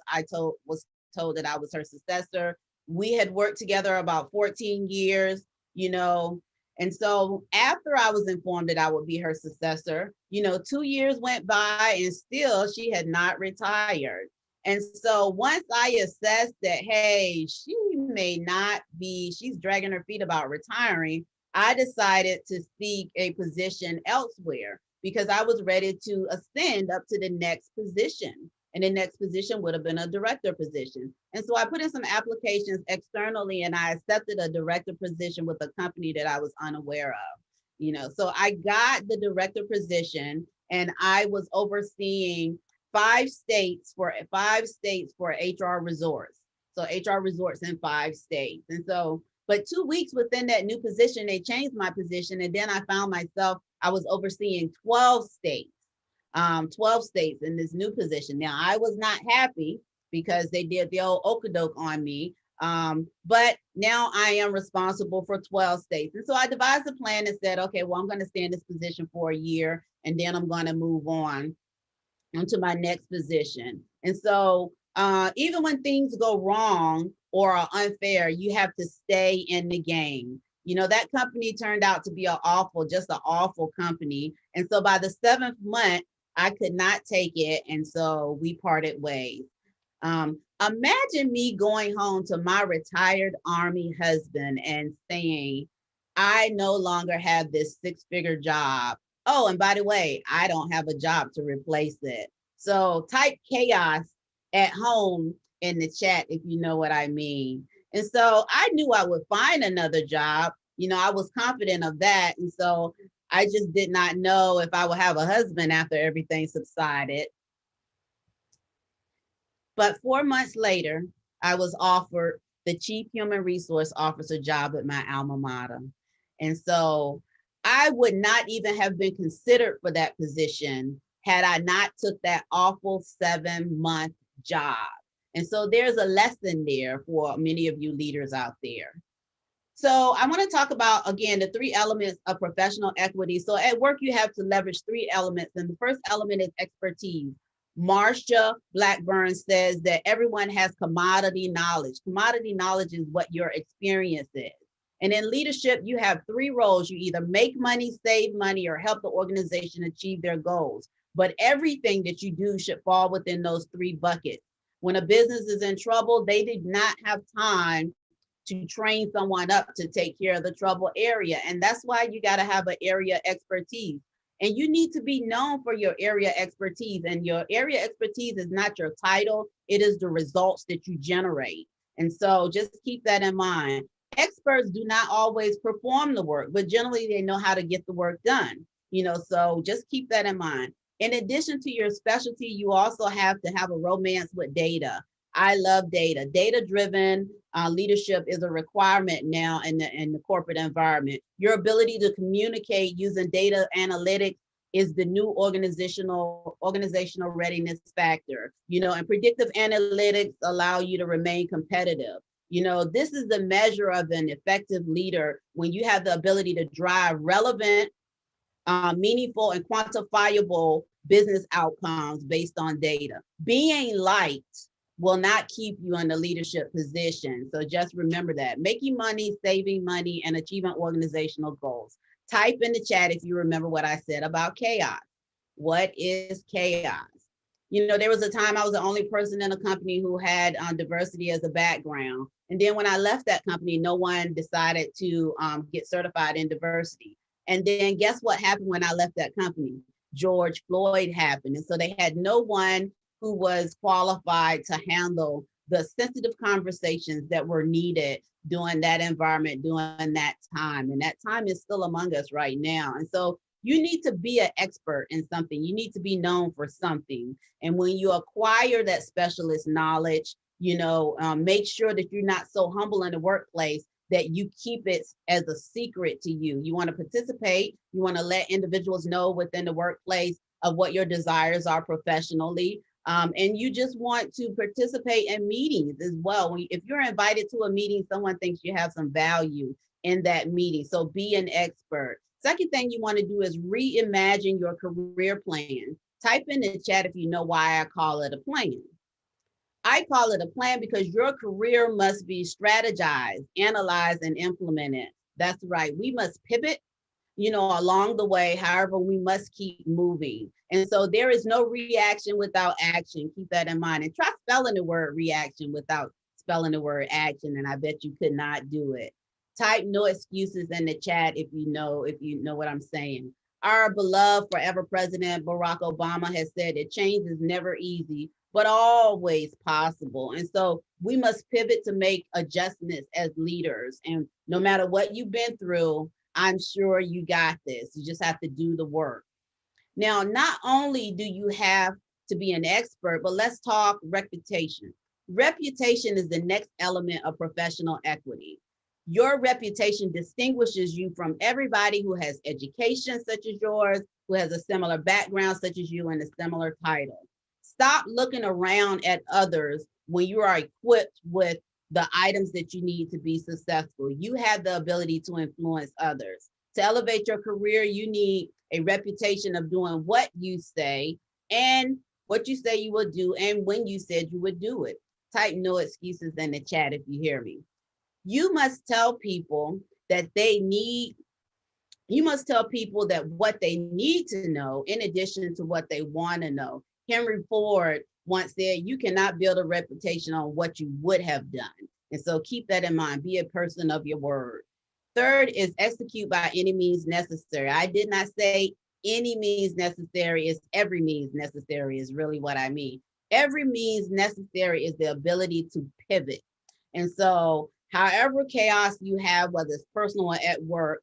Was told that I was her successor. We had worked together about 14 years, you know. And so after I was informed that I would be her successor, 2 years went by and still she had not retired. And so once I assessed that, hey, she may not be, she's dragging her feet about retiring, I decided to seek a position elsewhere because I was ready to ascend up to the next position. And the next position would have been a director position. And so I put in some applications externally and I accepted a director position with a company that I was unaware of. So I got the director position and I was overseeing 5 states for HR resorts. So HR resorts in 5 states. And so, but 2 weeks within that new position, they changed my position. And then I found myself, I was overseeing 12 states. 12 states in this new position. Now, I was not happy because they did the old okadoke on me. But now I am responsible for 12 states. And so I devised a plan and said, okay, well, I'm going to stay in this position for a year and then I'm going to move on into my next position. And so even when things go wrong or are unfair, you have to stay in the game. That company turned out to be just an awful company. And so by the 7th month, I could not take it. And so we parted ways. Imagine me going home to my retired Army husband and saying, I no longer have this 6-figure job. Oh, and by the way, I don't have a job to replace it. So type chaos at home in the chat if you know what I mean. And so I knew I would find another job. I was confident of that. And so I just did not know if I would have a husband after everything subsided. But 4 months later, I was offered the Chief Human Resource Officer job at my alma mater. And so I would not even have been considered for that position had I not took that awful 7-month job. And so there's a lesson there for many of you leaders out there. So I want to talk about, again, the 3 elements of professional equity. So at work, you have to leverage 3 elements. And the first element is expertise. Marsha Blackburn says that everyone has commodity knowledge. Commodity knowledge is what your experience is. And in leadership, you have 3 roles. You either make money, save money, or help the organization achieve their goals. But everything that you do should fall within those 3 buckets. When a business is in trouble, they did not have time to train someone up to take care of the trouble area. And that's why you got to have an area expertise. And you need to be known for your area expertise. And your area expertise is not your title, it is the results that you generate. And so just keep that in mind. Experts do not always perform the work, but generally they know how to get the work done. So just keep that in mind. In addition to your specialty, you also have to have a romance with data. I love data. Data-driven leadership is a requirement now in the corporate environment. Your ability to communicate using data analytics is the new organizational readiness factor. And predictive analytics allow you to remain competitive. This is the measure of an effective leader when you have the ability to drive relevant, meaningful, and quantifiable business outcomes based on data. Being liked will not keep you in a leadership position. So just remember that. Making money, saving money, and achieving organizational goals. Type in the chat if you remember what I said about chaos. What is chaos? There was a time I was the only person in a company who had diversity as a background. And then when I left that company, no one decided to get certified in diversity. And then guess what happened when I left that company? George Floyd happened. And so they had no one who was qualified to handle the sensitive conversations that were needed during that environment, during that time. And that time is still among us right now. And so you need to be an expert in something. You need to be known for something. And when you acquire that specialist knowledge, make sure that you're not so humble in the workplace that you keep it as a secret to you. You want to participate. You want to let individuals know within the workplace of what your desires are professionally. And you just want to participate in meetings as well. If you're invited to a meeting, someone thinks you have some value in that meeting. So be an expert. Second thing you want to do is reimagine your career plan. Type in the chat if you know why I call it a plan. I call it a plan because your career must be strategized, analyzed, and implemented. That's right. We must pivot, along the way. However, we must keep moving. And so there is no reaction without action. Keep that in mind. And try spelling the word reaction without spelling the word action. And I bet you could not do it. Type no excuses in the chat if you know what I'm saying. Our beloved forever President Barack Obama has said that change is never easy, but always possible. And so we must pivot to make adjustments as leaders. And no matter what you've been through, I'm sure you got this. You just have to do the work. Now, not only do you have to be an expert, but let's talk reputation. Reputation is the next element of professional equity. Your reputation distinguishes you from everybody who has education such as yours, who has a similar background such as you, and a similar title. Stop looking around at others when you are equipped with the items that you need to be successful. You have the ability to influence others. To elevate your career, you need a reputation of doing what you say and what you say you will do and when you said you would do it. Type no excuses in the chat if you hear me. You must tell people that what they need to know in addition to what they want to know. Henry Ford once said, you cannot build a reputation on what you would have done. And so keep that in mind. Be a person of your word. Third is execute by any means necessary. I did not say any means necessary. It's every means necessary is really what I mean. Every means necessary is the ability to pivot. And so however chaos you have, whether it's personal or at work,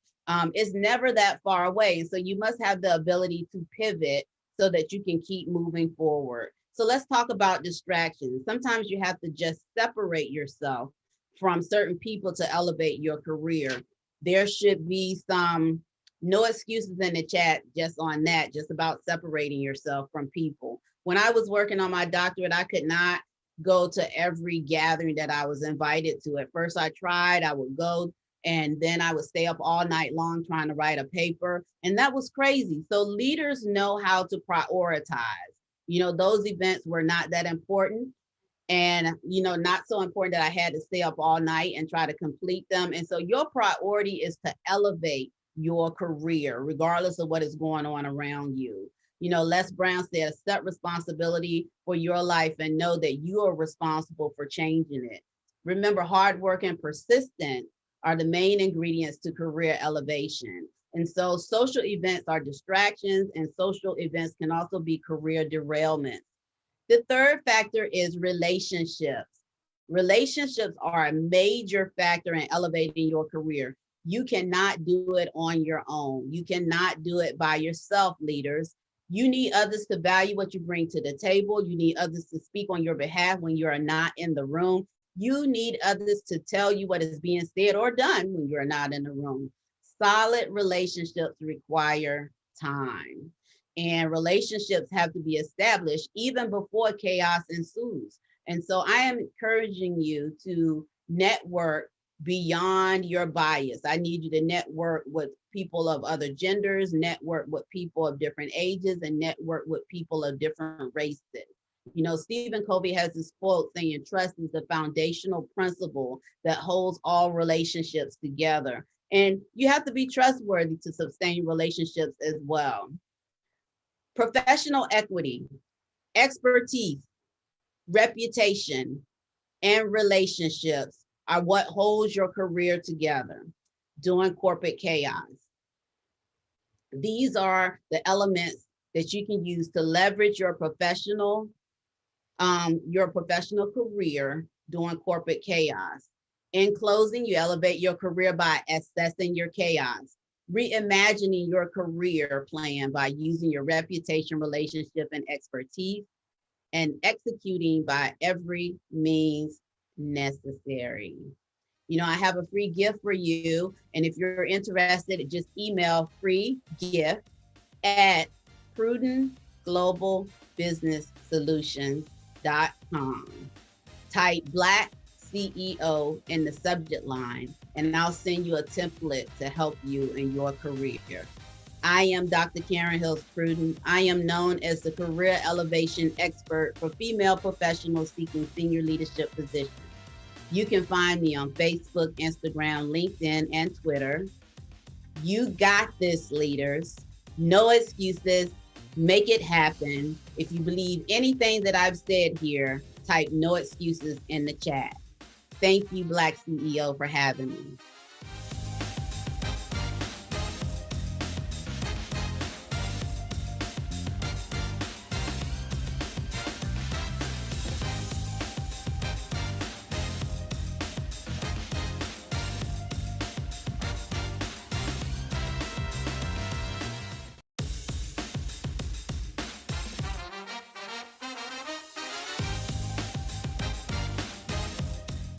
it's never that far away. And so you must have the ability to pivot so that you can keep moving forward. So let's talk about distractions. Sometimes you have to just separate yourself from certain people to elevate your career. There should be some no excuses in the chat just on that, just about separating yourself from people. When I was working on my doctorate, I could not go to every gathering that I was invited to. At first I tried, I would go, and then I would stay up all night long trying to write a paper. And that was crazy. So leaders know how to prioritize. Those events were not that important and, not so important that I had to stay up all night and try to complete them. And so your priority is to elevate your career, regardless of what is going on around you. Les Brown said, accept responsibility for your life and know that you are responsible for changing it. Remember, hard work and persistence are the main ingredients to career elevation. And so social events are distractions, and social events can also be career derailments. The third factor is relationships. Relationships are a major factor in elevating your career. You cannot do it on your own. You cannot do it by yourself, leaders. You need others to value what you bring to the table. You need others to speak on your behalf when you are not in the room. You need others to tell you what is being said or done when you're not in the room. Solid relationships require time, and relationships have to be established even before chaos ensues. And so I am encouraging you to network beyond your bias. I need you to network with people of other genders, network with people of different ages, and network with people of different races. Stephen Covey has this quote saying, trust is the foundational principle that holds all relationships together. And you have to be trustworthy to sustain relationships as well. Professional equity, expertise, reputation, and relationships are what holds your career together during corporate chaos. These are the elements that you can use to leverage your professional career during corporate chaos. In closing, you elevate your career by assessing your chaos, reimagining your career plan by using your reputation, relationship, and expertise, and executing by every means necessary. I have a free gift for you. And if you're interested, just email free gift at prudentglobalbusinesssolutions.com. Type CEO in the subject line, and I'll send you a template to help you in your career. I am Dr. Karen Hills Pruden. I am known as the career elevation expert for female professionals seeking senior leadership positions. You can find me on Facebook, Instagram, LinkedIn, and Twitter. You got this, leaders. No excuses. Make it happen. If you believe anything that I've said here, type no excuses in the chat. Thank you, BlackCEO, for having me.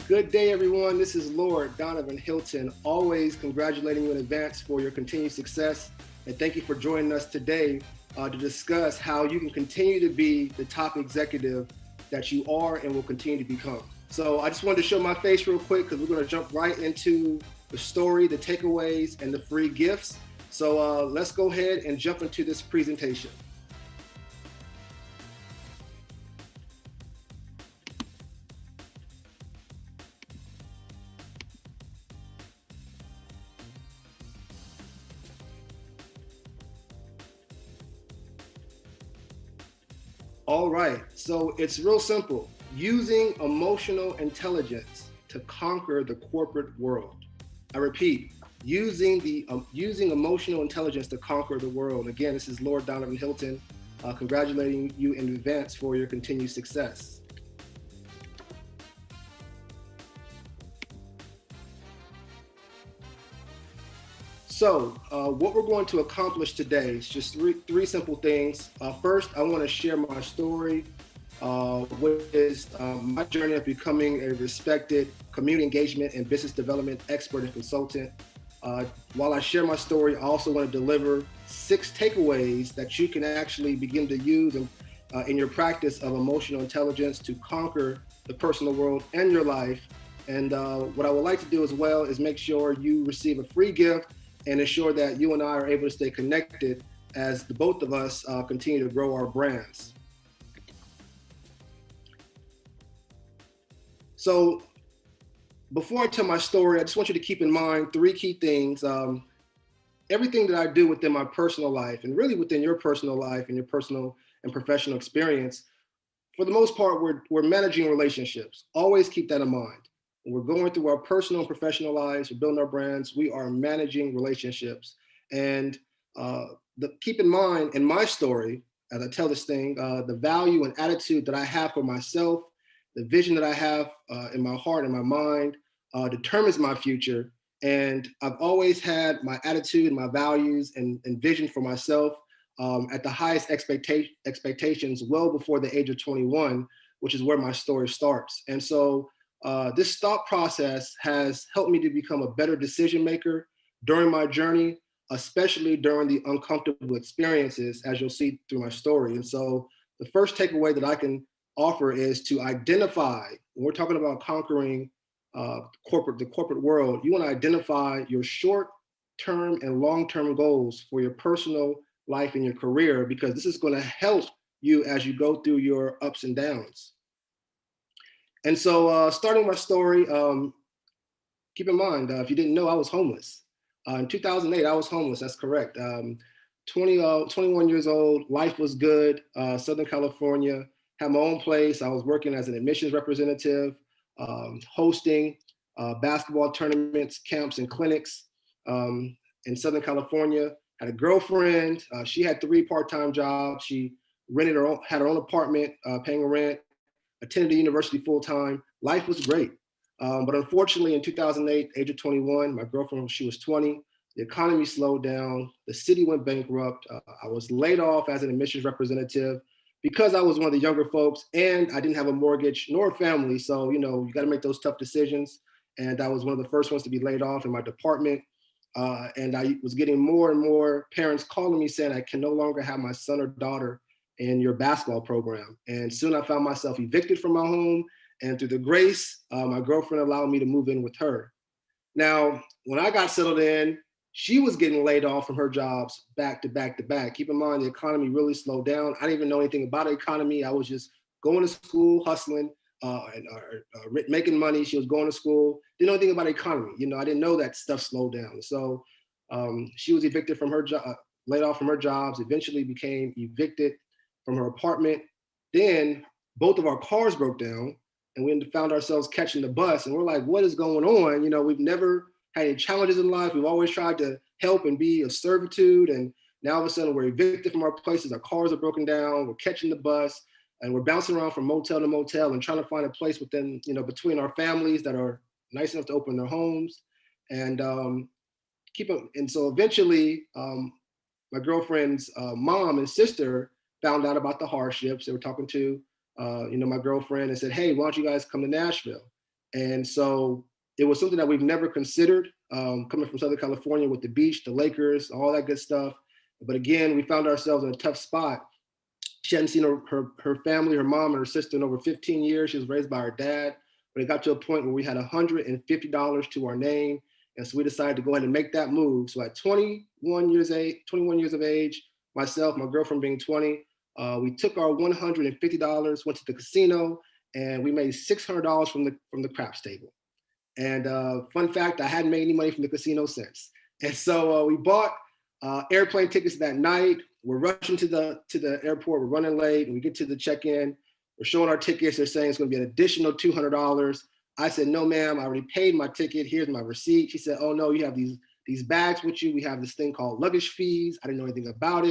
Good day, everyone. This is Lord Donovan Hilton, always congratulating you in advance for your continued success. And thank you for joining us today to discuss how you can continue to be the top executive that you are and will continue to become. So I just wanted to show my face real quick because we're going to jump right into the story, the takeaways, and the free gifts. So let's go ahead and jump into this presentation. All right, so it's real simple. Using emotional intelligence to conquer the corporate world. I repeat, using emotional intelligence to conquer the world. Again, this is Lord Donovan Hilton, congratulating you in advance for your continued success. So what we're going to accomplish today is just three simple things. First, I want to share my story, which is my journey of becoming a respected community engagement and business development expert and consultant. While I share my story, I also want to deliver 6 takeaways that you can actually begin to use in your practice of emotional intelligence to conquer the personal world and your life. And what I would like to do as well is make sure you receive a free gift and ensure that you and I are able to stay connected as the both of us continue to grow our brands. So before I tell my story, I just want you to keep in mind 3 key things. Everything that I do within my personal life and really within your personal life and your personal and professional experience, for the most part, we're managing relationships. Always keep that in mind. When we're going through our personal and professional lives, we're building our brands, we are managing relationships. And keep in mind, in my story, as I tell this thing, the value and attitude that I have for myself, the vision that I have in my heart and my mind determines my future. And I've always had my attitude, my values, and vision for myself at the highest expectations well before the age of 21, which is where my story starts. And so this thought process has helped me to become a better decision maker during my journey, especially during the uncomfortable experiences, as you'll see through my story. And so the first takeaway that I can offer is to identify, when we're talking about conquering the corporate world, you want to identify your short-term and long-term goals for your personal life and your career, because this is going to help you as you go through your ups and downs. And so starting my story, keep in mind, if you didn't know, I was homeless. In 2008, I was homeless, that's correct. 21 years old, life was good, Southern California, had my own place. I was working as an admissions representative, hosting basketball tournaments, camps, and clinics in Southern California. Had a girlfriend, she had 3 part-time jobs. She had her own apartment, paying rent, attended the university full-time. Life was great. But unfortunately, in 2008, age of 21, my girlfriend, she was 20. The economy slowed down. The city went bankrupt. I was laid off as an admissions representative because I was one of the younger folks and I didn't have a mortgage nor a family. So, you got to make those tough decisions. And I was one of the first ones to be laid off in my department. And I was getting more and more parents calling me saying, I can no longer have my son or daughter in your basketball program. And soon I found myself evicted from my home And through the grace, my girlfriend allowed me to move in with her. Now, when I got settled in, she was getting laid off from her jobs back to back to back. Keep in mind, the economy really slowed down. I didn't even know anything about the economy. I was just going to school, hustling, making money. She was going to school. Didn't know anything about the economy. You know, I didn't know that stuff slowed down. So she was evicted from her job, laid off from her jobs, eventually became evicted from her apartment. Then both of our cars broke down and we found ourselves catching the bus. And we're like, what is going on? You know, we've never had any challenges in life. We've always tried to help and be of servitude. And now all of a sudden we're evicted from our places. Our cars are broken down. We're catching the bus and we're bouncing around from motel to motel and trying to find a place within, you know, between our families that are nice enough to open their homes and keep them. And so eventually my girlfriend's mom and sister found out about the hardships. They were talking to, you know, my girlfriend and said, hey, why don't you guys come to Nashville? And so it was something that we've never considered, coming from Southern California with the beach, the Lakers, all that good stuff. But again, we found ourselves in a tough spot. She hadn't seen her family, her mom and her sister in over 15 years. She was raised by her dad. But it got to a point where we had $150 to our name. And so we decided to go ahead and make that move. So at 21 years of age, myself, my girlfriend being 20, we took our $150, went to the casino, and we made $600 from the craps table. And fun fact, I hadn't made any money from the casino since. And so we bought airplane tickets that night. We're rushing to the airport. We're running late, and we get to the check-in. We're showing our tickets. They're saying it's going to be an additional $200. I said, no, ma'am, I already paid my ticket. Here's my receipt. She said, oh, no, you have these bags with you. We have this thing called luggage fees. I didn't know anything about it.